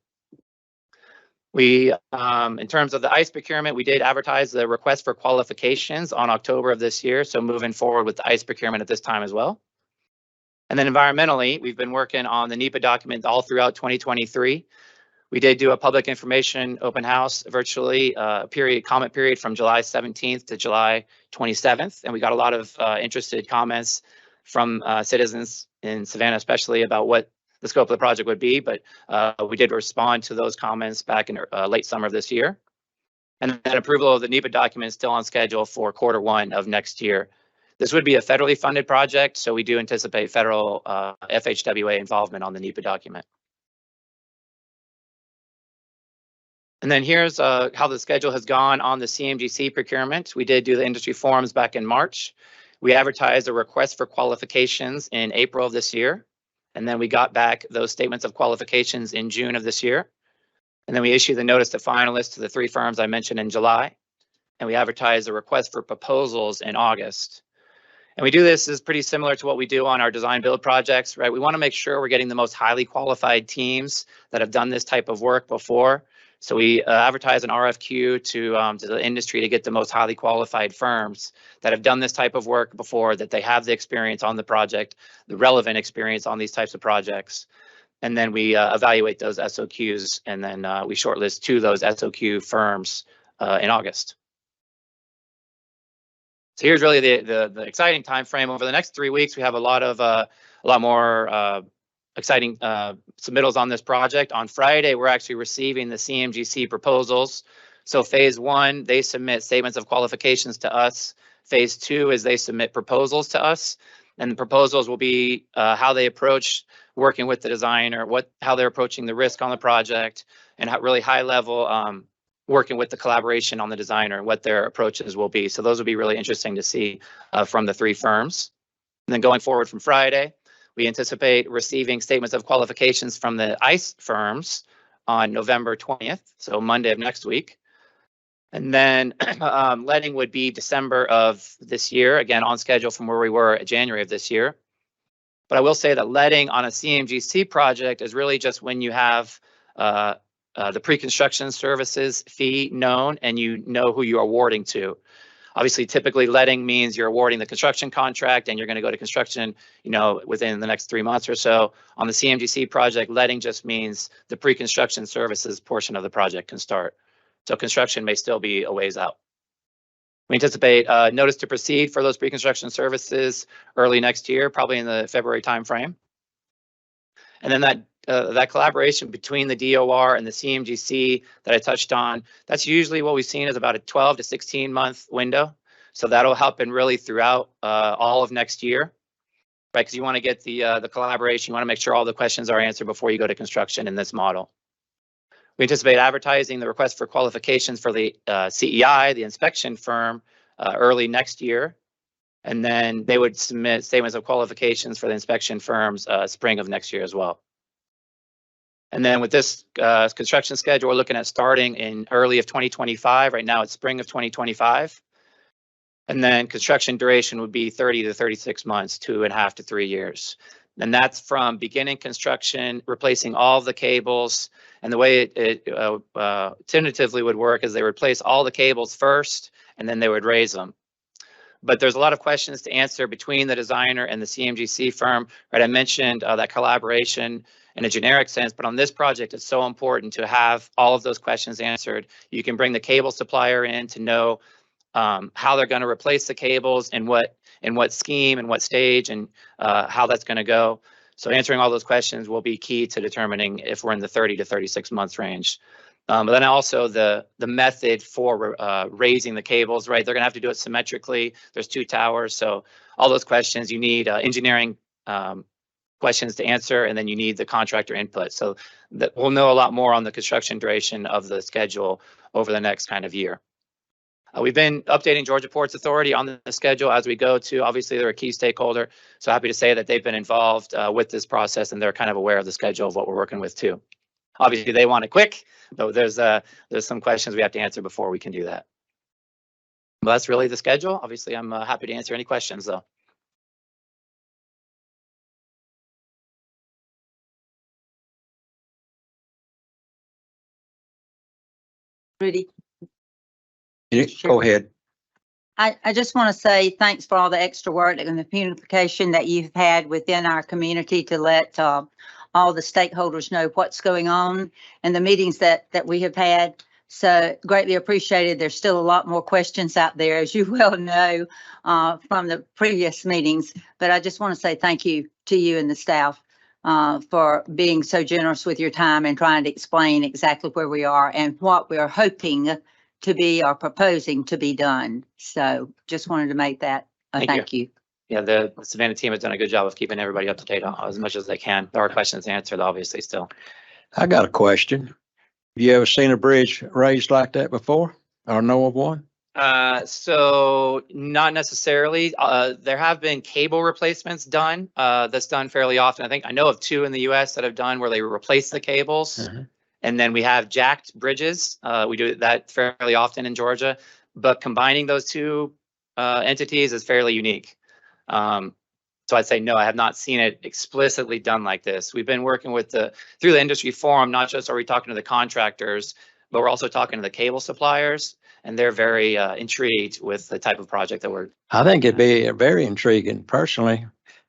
We, in terms of the ICE procurement, we did advertise the request for qualifications on October of this year. So moving forward with the ICE procurement at this time as well. And then environmentally, we've been working on the NEPA document all throughout 2023. We did do a public information open house virtually, comment period from July 17th to July 27th. And we got a lot of interested comments from citizens in Savannah, especially about what the scope of the project would be. But we did respond to those comments back in late summer of this year. And then approval of the NEPA document is still on schedule for Q1 of next year. This would be a federally funded project, so we do anticipate federal FHWA involvement on the NEPA document. And then here's how the schedule has gone on the CMGC procurement. We did do the industry forums back in March. We advertised a request for qualifications in April of this year. And then we got back those statements of qualifications in June of this year. And then we issued the notice to finalists to the 3 firms I mentioned in July. And we advertised a request for proposals in August. And we do this is pretty similar to what we do on our design build projects, right? We want to make sure we're getting the most highly qualified teams that have done this type of work before. So we advertise an RFQ to the industry to get the most highly qualified firms that have done this type of work before, that they have the experience on the project, the relevant experience on these types of projects. And then we evaluate those SOQs, and then we shortlist 2 of those SOQ firms in August. So here's really the exciting time frame. Over the next 3 weeks, we have a lot more exciting submittals on this project. On Friday, we're actually receiving the CMGC proposals. So phase 1, they submit statements of qualifications to us. Phase 2 is they submit proposals to us, and the proposals will be how they approach working with the designer, how they're approaching the risk on the project, and how really high level working with the collaboration on the designer, what their approaches will be. So those will be really interesting to see from the 3 firms. And then going forward from Friday, we anticipate receiving statements of qualifications from the ICE firms on November 20th, so Monday of next week. And then letting would be December of this year, again on schedule from where we were at January of this year. But I will say that letting on a CMGC project is really just when you have the pre-construction services fee known and you know who you're awarding to. Obviously, typically letting means you're awarding the construction contract and you're going to go to construction, within the next 3 months or so. On the CMGC project, letting just means the pre-construction services portion of the project can start. So construction may still be a ways out. We anticipate notice to proceed for those pre-construction services early next year, probably in the February timeframe. And then that collaboration between the DOR and the CMGC that I touched on, that's usually what we've seen is about a 12 to 16 month window. So that'll happen really throughout all of next year, right? Because you want to get the collaboration, you want to make sure all the questions are answered before you go to construction in this model. We anticipate advertising the request for qualifications for the CEI, the inspection firm, early next year. And then they would submit statements of qualifications for the inspection firms spring of next year as well. And then with this construction schedule, we're looking at starting in early of 2025. Right now it's spring of 2025. And then construction duration would be 30 to 36 months, 2.5 to 3 years. And that's from beginning construction, replacing all the cables. And the way it tentatively would work is they would replace all the cables first, and then they would raise them. But there's a lot of questions to answer between the designer and the CMGC firm, right? I mentioned that collaboration in a generic sense, but on this project, it's so important to have all of those questions answered. You can bring the cable supplier in to know how they're going to replace the cables and what scheme and what stage and how that's going to go. So answering all those questions will be key to determining if we're in the 30 to 36 months range. But then also the method for raising the cables, right? They're going to have to do it symmetrically. There's 2 towers, so all those questions you need engineering questions to answer, and then you need the contractor input. So that we'll know a lot more on the construction duration of the schedule over the next kind of year. We've been updating Georgia Ports Authority on the schedule as we go to. Obviously, they're a key stakeholder, so happy to say that they've been involved with this process, and they're kind of aware of the schedule of what we're working with too. Obviously, they want it quick, but there's some questions we have to answer before we can do that. Well, that's really the schedule. Obviously, I'm happy to answer any questions though. Rudy? Go ahead. I just want to say thanks for all the extra work and the communication that you've had within our community to let all the stakeholders know what's going on and the meetings that we have had. So greatly appreciated. There's still a lot more questions out there, as you well know, from the previous meetings. But I just want to say thank you to you and the staff for being so generous with your time and trying to explain exactly where we are and what we're hoping to be or proposing to be done. So just wanted to make that a thank you. Yeah, the Savannah team has done a good job of keeping everybody up to date on as much as they can. There are questions answered, obviously, still. I got a question. Have you ever seen a bridge raised like that before or know of one? So not necessarily. There have been cable replacements done. That's done fairly often. I know of 2 in the US that have done where they replace the cables. And then we have jacked bridges. We do that fairly often in Georgia, but combining those 2 entities is fairly unique. So I'd say no, I have not seen it explicitly done like this. We've been working with through the industry forum, not just are we talking to the contractors, but we're also talking to the cable suppliers, and they're very intrigued with the type of project that we're. I think it'd be very intriguing personally,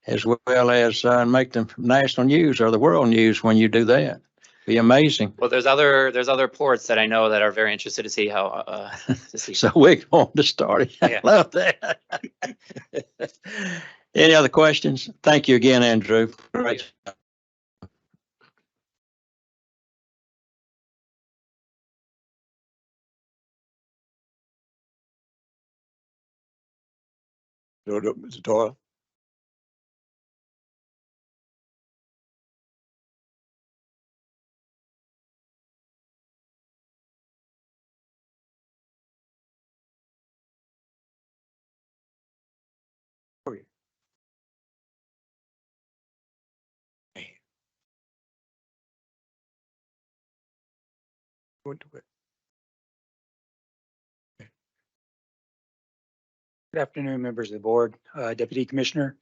as well as make them national news or the world news when you do that. Be amazing. Well, there's other ports that I know that are very interested to see how, to see. So we're going to start it. I Yeah. love that. Any other questions? Thank you again, Andrew. Great. Mr. Toyle. Good afternoon, members of the board, Deputy Commissioner.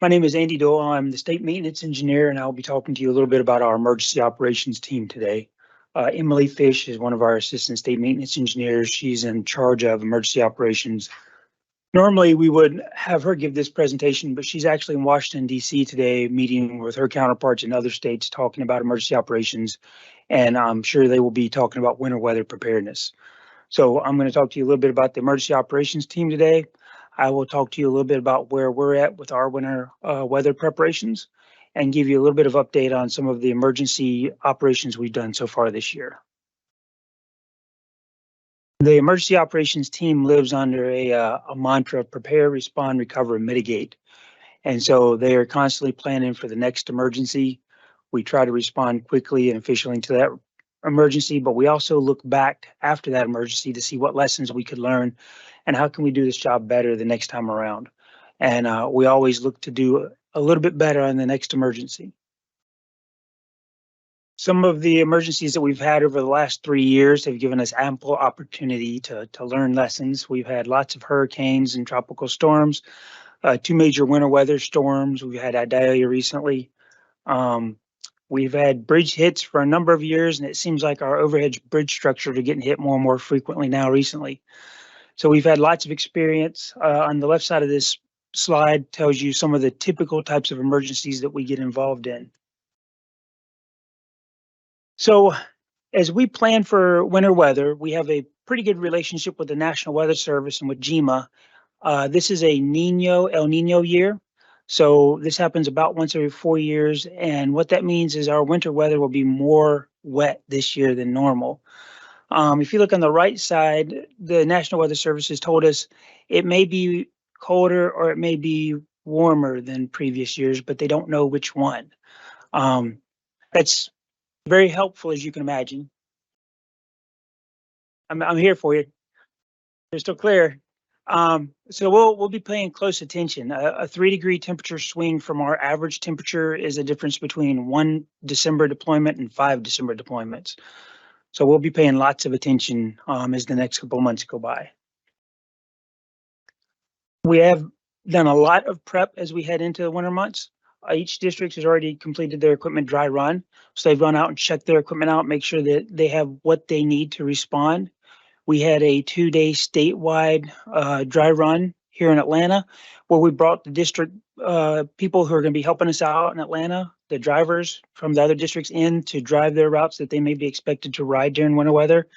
My name is Andy Doyle. I'm the state maintenance engineer, and I'll be talking to you a little bit about our emergency operations team today. Emily Fish is one of our assistant state maintenance engineers. She's in charge of emergency operations. Normally, we would have her give this presentation, but she's actually in Washington, D.C. today, meeting with her counterparts in other states, talking about emergency operations, and I'm sure they will be talking about winter weather preparedness. So I'm going to talk to you a little bit about the emergency operations team today. I will talk to you a little bit about where we're at with our winter weather preparations and give you a little bit of update on some of the emergency operations we've done so far this year. The emergency operations team lives under a mantra: prepare, respond, recover, and mitigate. And so they are constantly planning for the next emergency. We try to respond quickly and efficiently to that emergency, but we also look back after that emergency to see what lessons we could learn and how can we do this job better the next time around. And we always look to do a little bit better on the next emergency. Some of the emergencies that we've had over the last 3 years have given us ample opportunity to learn lessons. We've had lots of hurricanes and tropical storms, 2 major winter weather storms. We've had Idalia recently. We've had bridge hits for a number of years, and it seems like our overhead bridge structures are getting hit more and more frequently now recently. So we've had lots of experience. On the left side of this slide tells you some of the typical types of emergencies that we get involved in. So as we plan for winter weather, we have a pretty good relationship with the National Weather Service and with GEMA. This is a El Nino year. So this happens about once every 4 years. And what that means is our winter weather will be more wet this year than normal. If you look on the right side, the National Weather Service has told us it may be colder or it may be warmer than previous years, but they don't know which one. That's very helpful, as you can imagine. I'm here for you. They're still clear. So we'll be paying close attention. A 3-degree temperature swing from our average temperature is a difference between 1 December deployment and 5 December deployments. So we'll be paying lots of attention as the next couple of months go by. We have done a lot of prep as we head into the winter months. Each district has already completed their equipment dry run. So they've gone out and checked their equipment out, make sure that they have what they need to respond. We had a 2-day statewide dry run here in Atlanta, where we brought the district people who are going to be helping us out in Atlanta, the drivers from the other districts in to drive their routes that they may be expected to ride during winter weather.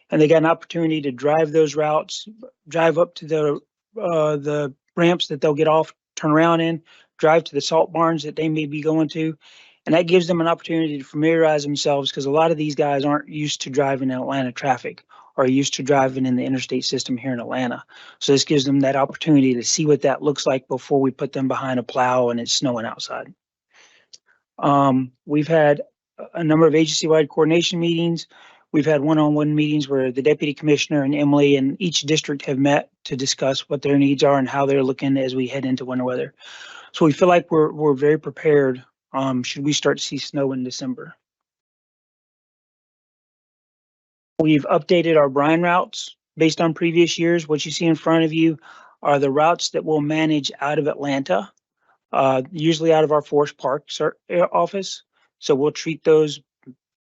And they got an opportunity to drive those routes, drive up to the ramps that they'll get off, turn around in, drive to the salt barns that they may be going to. And that gives them an opportunity to familiarize themselves, because a lot of these guys aren't used to driving in Atlanta traffic or used to driving in the interstate system here in Atlanta. So this gives them that opportunity to see what that looks like before we put them behind a plow and it's snowing outside. We've had a number of agency-wide coordination meetings. We've had one-on-one meetings where the deputy commissioner and Emily and each district have met to discuss what their needs are and how they're looking as we head into winter weather. So we feel like we're very prepared should we start to see snow in December. We've updated our brine routes based on previous years. What you see in front of you are the routes that we'll manage out of Atlanta, usually out of our Forest Park office. So we'll treat those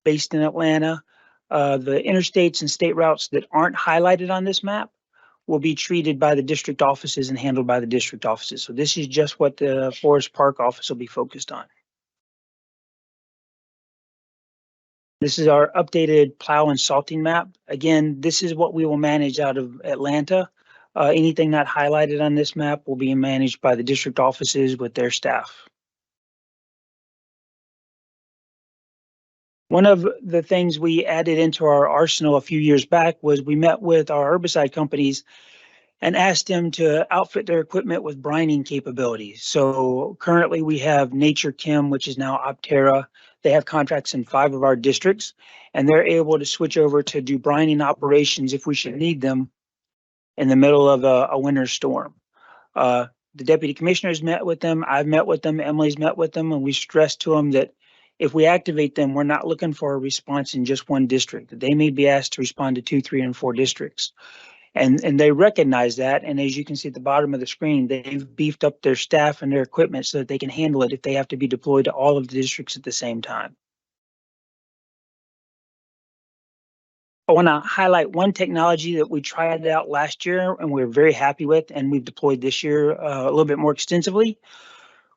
based in Atlanta. The interstates and state routes that aren't highlighted on this map will be treated by the district offices and handled by the district offices. So this is just what the Forest Park office will be focused on. This is our updated plow and salting map. Again, this is what we will manage out of Atlanta. Anything not highlighted on this map will be managed by the district offices with their staff. One of the things we added into our arsenal a few years back was we met with our herbicide companies and asked them to outfit their equipment with brining capabilities. So currently we have Nature Chem, which is now Optera. They have contracts in 5 of our districts, and they're able to switch over to do brining operations if we should need them in the middle of a winter storm. The deputy commissioners met with them. I've met with them. Emily's met with them, and we stressed to them that if we activate them, we're not looking for a response in just one district, that they may be asked to respond to 2, 3, and 4 districts. And they recognize that. And as you can see at the bottom of the screen, they've beefed up their staff and their equipment so that they can handle it if they have to be deployed to all of the districts at the same time. I want to highlight one technology that we tried out last year and we're very happy with, and we've deployed this year a little bit more extensively.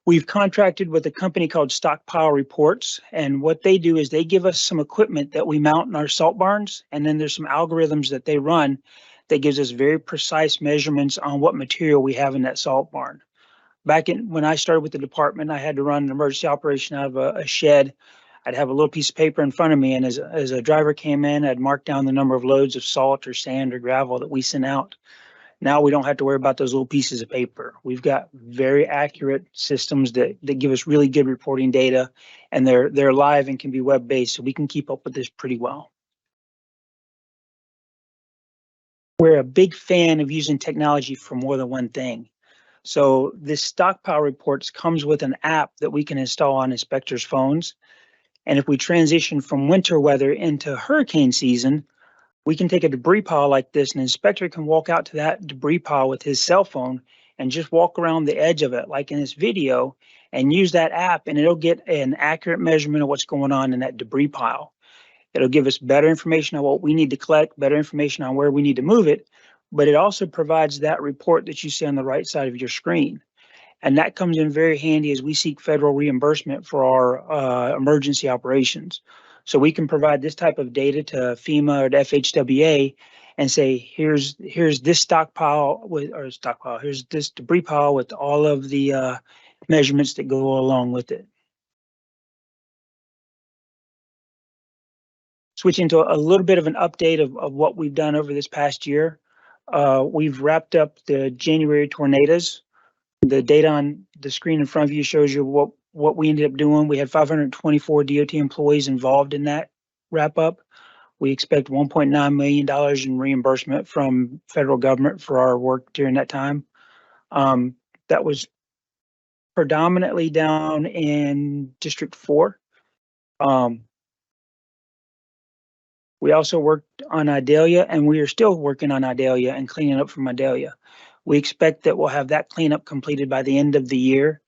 We've contracted with a company called Stockpile Reports, and what they do is they give us some equipment that we mount in our salt barns, and then there's some algorithms that they run that gives us very precise measurements on what material we have in that salt barn. Back when I started with the department, I had to run an emergency operation out of a shed. I'd have a little piece of paper in front of me, and as a driver came in, I'd mark down the number of loads of salt or sand or gravel that we sent out. Now we don't have to worry about those little pieces of paper. We've got very accurate systems that give us really good reporting data, and they're live and can be web-based, so we can keep up with this pretty well. We're a big fan of using technology for more than one thing. So this Stockpile Reports comes with an app that we can install on inspectors' phones. And if we transition from winter weather into hurricane season, we can take a debris pile like this, and an inspector can walk out to that debris pile with his cell phone and just walk around the edge of it, like in this video, and use that app, and it'll get an accurate measurement of what's going on in that debris pile. It'll give us better information on what we need to collect, better information on where we need to move it, but it also provides that report that you see on the right side of your screen. And that comes in very handy as we seek federal reimbursement for our emergency operations. So we can provide this type of data to FEMA or to FHWA and say, here's this stockpile here's this debris pile with all of the measurements that go along with it. Switching to a little bit of an update of what we've done over this past year. We've wrapped up the January tornadoes. The data on the screen in front of you shows you what we ended up doing. We had 524 DOT employees involved in that wrap up. We expect $1.9 million in reimbursement from federal government for our work during that time. That was predominantly down in District 4. We also worked on Idalia, and we are still working on Idalia and cleaning up from Idalia. We expect that we'll have that cleanup completed by the end of the year.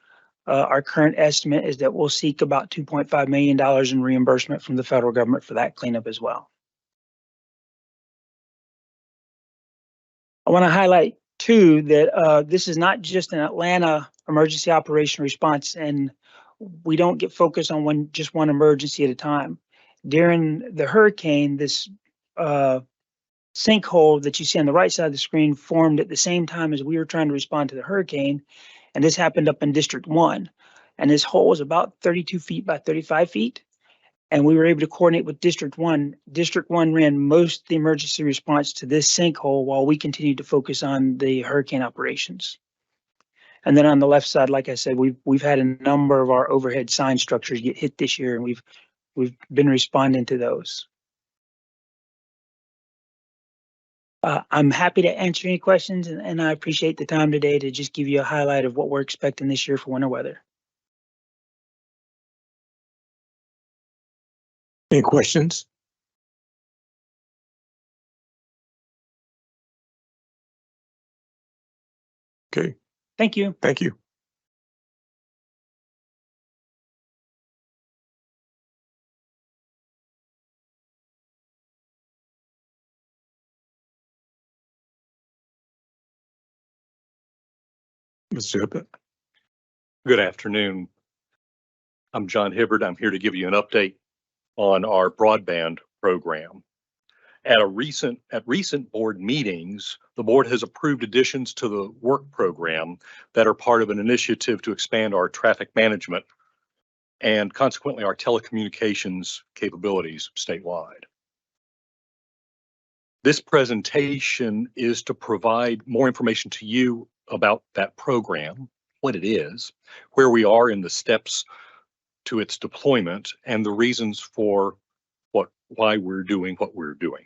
Our current estimate is that we'll seek about $2.5 million in reimbursement from the federal government for that cleanup as well. I want to highlight too that this is not just an Atlanta emergency operation response, and we don't get focused on just one emergency at a time. During the hurricane, this sinkhole that you see on the right side of the screen formed at the same time as we were trying to respond to the hurricane, and this happened up in District 1. And this hole was about 32 feet by 35 feet, and we were able to coordinate with District 1. District 1 ran most of the emergency response to this sinkhole while we continued to focus on the hurricane operations. And then on the left side, like I said, we've had a number of our overhead sign structures get hit this year, and we've been responding to those. I'm happy to answer any questions, and I appreciate the time today to just give you a highlight of what we're expecting this year for winter weather. Any questions? Okay, Thank you. thank you. Mr. Hibbett. Good afternoon. I'm John Hibbert. I'm here to give you an update on our broadband program. At recent board meetings, the board has approved additions to the work program that are part of an initiative to expand our traffic management and consequently our telecommunications capabilities statewide. This presentation is to provide more information to you about that program, what it is, where we are in the steps to its deployment, and the reasons for why we're doing what we're doing.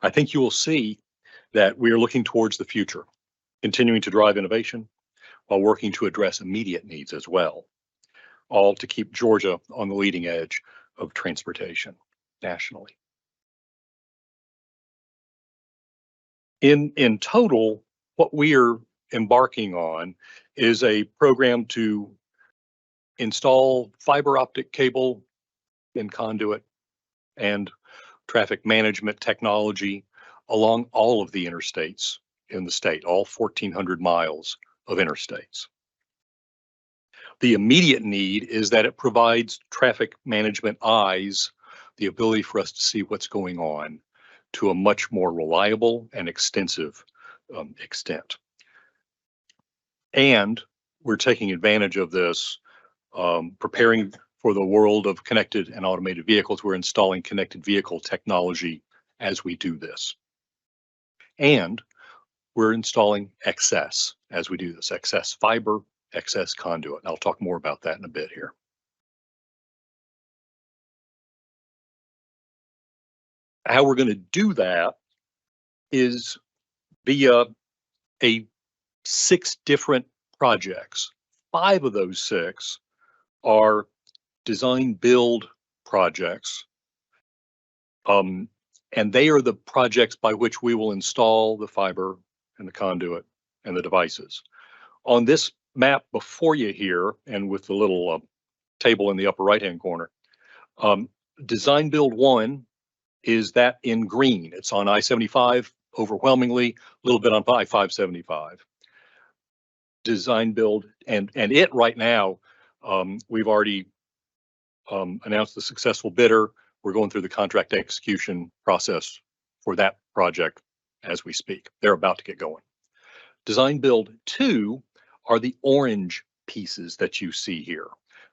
I think you will see that we are looking towards the future, continuing to drive innovation while working to address immediate needs as well, all to keep Georgia on the leading edge of transportation nationally. In total, what we are embarking on is a program to install fiber optic cable and conduit and traffic management technology along all of the interstates in the state, all 1,400 miles of interstates. The immediate need is that it provides traffic management eyes the ability for us to see what's going on to a much more reliable and extensive extent. And we're taking advantage of this, preparing for the world of connected and automated vehicles. We're installing connected vehicle technology as we do this. And we're installing excess as we do this, excess fiber, excess conduit. And I'll talk more about that in a bit here. How we're going to do that is via 6 different projects. 5 of those 6 are design build projects. And they are the projects by which we will install the fiber and the conduit and the devices. On this map before you here, and with the little table in the upper right-hand corner, design build 1 is that in green. It's on I-75 overwhelmingly, a little bit on I-575. Design build, and it right now, we've already announced the successful bidder. We're going through the contract execution process for that project as we speak. They're about to get going. Design build 2 are the orange pieces that you see here.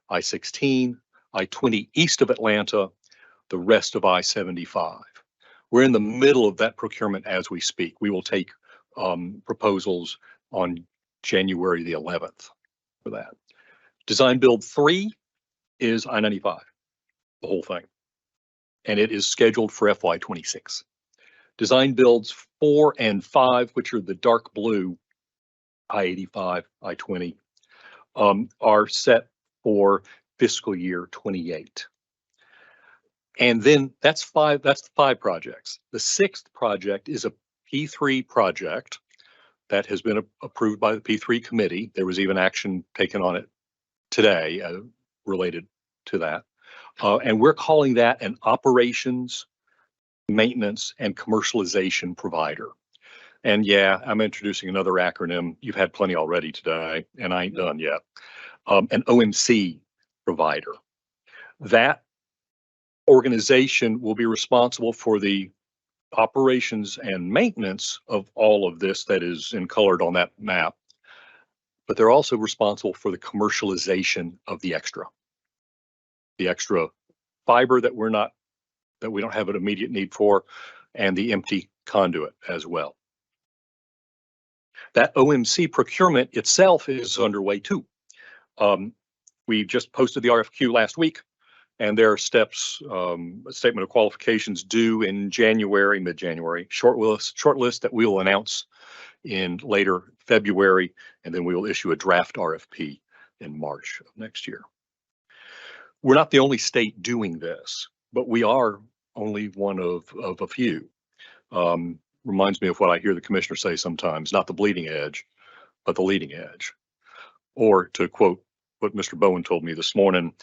I-16, I-20 east of Atlanta, the rest of I-75. We're in the middle of that procurement as we speak. We will take proposals on January the 11th for that. Design build 3 is I-95, the whole thing. And it is scheduled for FY26. Design builds 4 and 5, which are the dark blue, I-85, I-20, are set for fiscal year 28. And then that's 5 projects. The 6th project is a P3 project that has been approved by the P3 committee. There was even action taken on it today related to that. And we're calling that an operations, maintenance, and commercialization provider. And yeah, I'm introducing another acronym. You've had plenty already today, and I ain't done yet. An OMC provider. That organization will be responsible for the operations and maintenance of all of this that is colored on that map, but they're also responsible for the commercialization of the extra fiber that we don't have an immediate need for, and the empty conduit as well. That OMC procurement itself is underway too. We just posted the RFQ last week, and there are steps, a statement of qualifications due in January, mid-January, short list that we will announce in later February, and then we will issue a draft RFP in March of next year. We're not the only state doing this, but we are only one of a few. Reminds me of what I hear the commissioner say sometimes, not the bleeding edge, but the leading edge. Or to quote what Mr. Bowen told me this morning,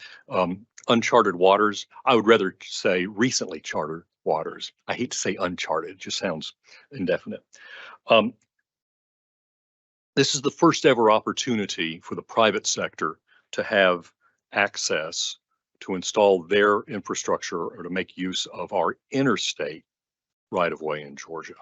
uncharted waters. I would rather say recently charted waters. I hate to say uncharted, it just sounds indefinite. This is the first ever opportunity for the private sector to have access to install their infrastructure or to make use of our interstate right of way in Georgia.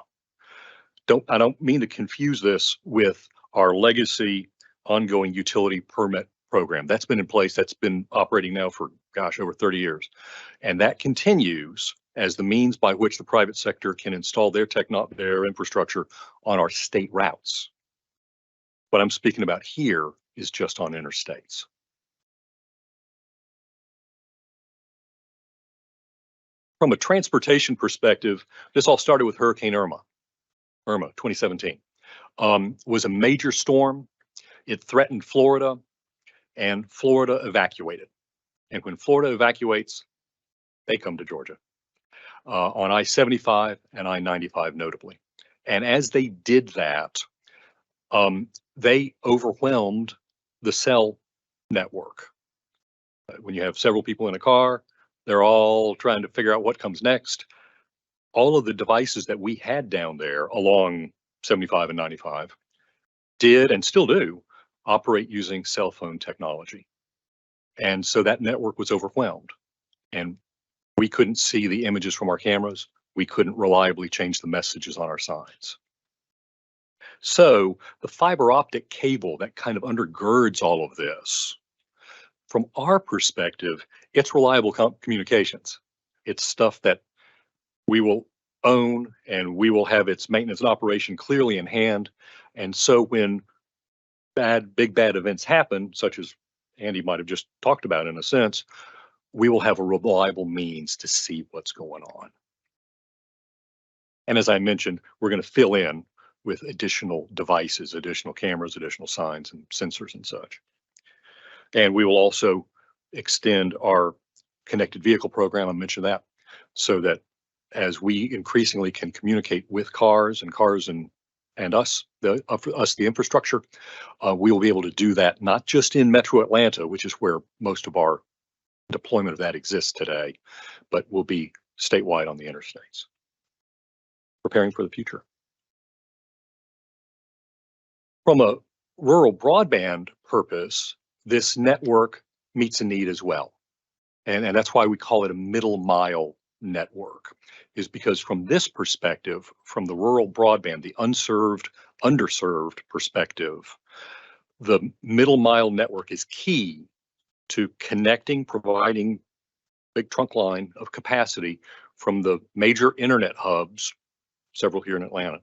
I don't mean to confuse this with our legacy ongoing utility permit program. That's been in place. That's been operating now for, gosh, over 30 years. And that continues as the means by which the private sector can install their infrastructure on our state routes. What I'm speaking about here is just on interstates. From a transportation perspective, this all started with Hurricane Irma, 2017. Was a major storm. It threatened Florida, and Florida evacuated. And when Florida evacuates, they come to Georgia on I-75 and I-95 notably. And as they did that, they overwhelmed the cell network. When you have several people in a car, they're all trying to figure out what comes next. All of the devices that we had down there along 75 and 95 did and still do operate using cell phone technology. And so that network was overwhelmed, and we couldn't see the images from our cameras. We couldn't reliably change the messages on our signs. So the fiber optic cable that kind of undergirds all of this, from our perspective, it's reliable communications. It's stuff that we will own, and we will have its maintenance and operation clearly in hand. And so when big bad events happen, such as Andy might have just talked about in a sense, we will have a reliable means to see what's going on. And as I mentioned, we're going to fill in with additional devices, additional cameras, additional signs and sensors and such. And we will also extend our connected vehicle program, I mentioned that, so that as we increasingly can communicate with cars and us, the infrastructure, we will be able to do that not just in Metro Atlanta, which is where most of our deployment of that exists today, but will be statewide on the interstates. Preparing for the future. From a rural broadband purpose, this network meets a need as well. And that's why we call it a middle mile network, is because from this perspective, from the rural broadband, the underserved perspective, the middle mile network is key to connecting, providing big trunk line of capacity from the major internet hubs, several here in Atlanta,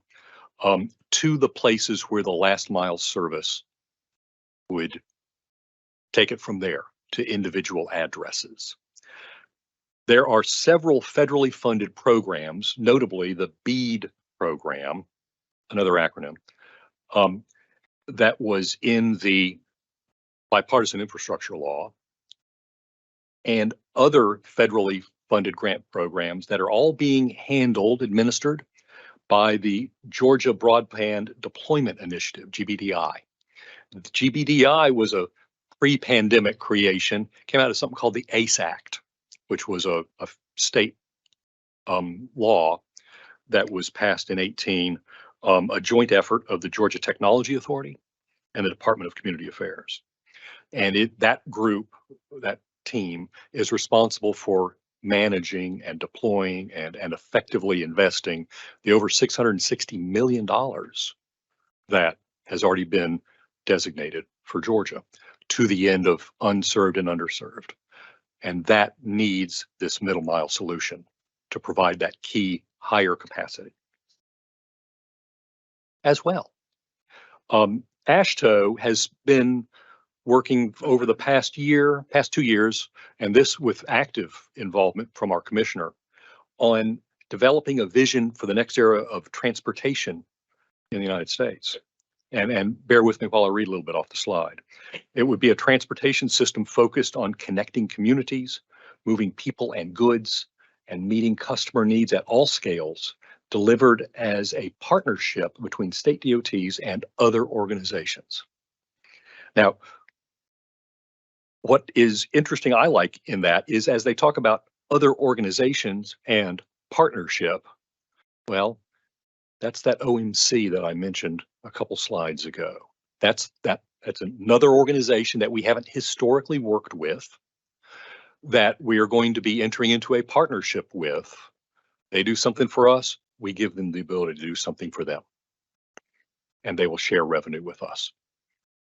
to the places where the last mile service would take it from there to individual addresses. There are several federally funded programs, notably the BEAD program, another acronym, that was in the bipartisan infrastructure law, and other federally funded grant programs that are all being administered by the Georgia Broadband Deployment Initiative, GBDI. The GBDI was a pre-pandemic creation, came out of something called the ACE Act, which was a state law that was passed in 2018, a joint effort of the Georgia Technology Authority and the Department of Community Affairs. And that group, that team, is responsible for managing and deploying and effectively investing the over $660 million that has already been designated for Georgia to the end of unserved and underserved. And that needs this middle mile solution to provide that key higher capacity as well. AASHTO has been working over the past 2 years, and this with active involvement from our commissioner, on developing a vision for the next era of transportation in the United States. And bear with me while I read a little bit off the slide. It would be a transportation system focused on connecting communities, moving people and goods, and meeting customer needs at all scales, delivered as a partnership between state DOTs and other organizations. Now, what is interesting, I like in that, is as they talk about other organizations and partnership, well, that's that OMC that I mentioned a couple slides ago. That's another organization that we haven't historically worked with, that we are going to be entering into a partnership with. They do something for us, we give them the ability to do something for them. And they will share revenue with us.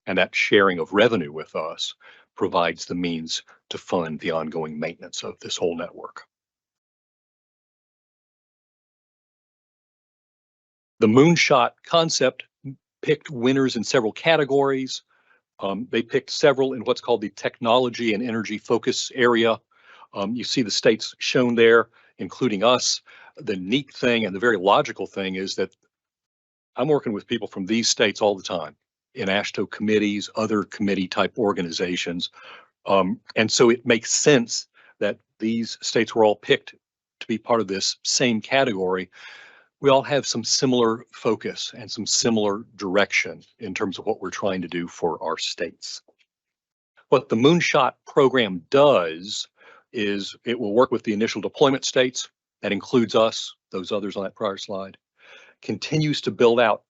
And that sharing of revenue with us provides the means to fund the ongoing maintenance of this whole network. The Moonshot concept picked winners in several categories. They picked several in what's called the technology and energy focus area. You see the states shown there, including us. The neat thing and the very logical thing is that I'm working with people from these states all the time in AASHTO committees, other committee type organizations. And so it makes sense that these states were all picked to be part of this same category. We all have some similar focus and some similar direction in terms of what we're trying to do for our states. What the Moonshot program does is it will work with the initial deployment states. That includes us, those others on that prior slide, continues to build out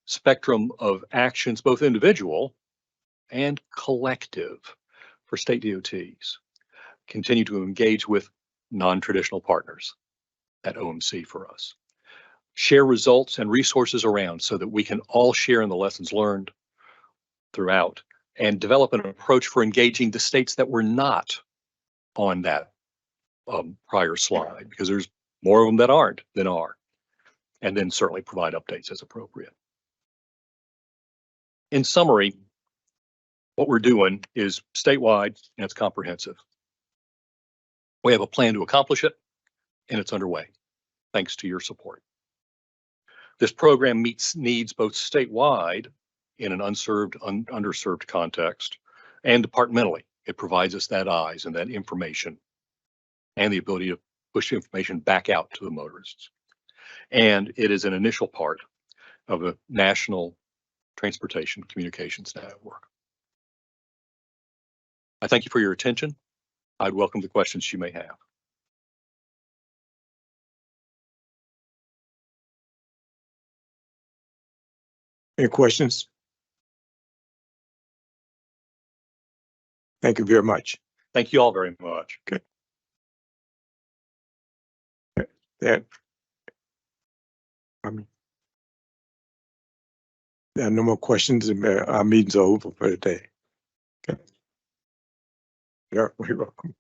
spectrum of actions, both individual and collective for state DOTs. Continue to engage with non-traditional partners at OMC for us. Share results and resources around so that we can all share in the lessons learned throughout and develop an approach for engaging the states that were not on that prior slide, because there's more of them that aren't than are, and then certainly provide updates as appropriate. In summary, what we're doing is statewide and it's comprehensive. We have a plan to accomplish it and it's underway, thanks to your support. This program meets needs both statewide in an underserved context and departmentally. It provides us that eyes and that information and the ability to push information back out to the motorists. And it is an initial part of a national transportation communications network. I thank you for your attention. I'd welcome the questions you may have. Any questions? Thank you very much. Thank you all very much. Okay. That, there are no more questions, and our meeting's over for the day. Okay. Yeah, you're welcome.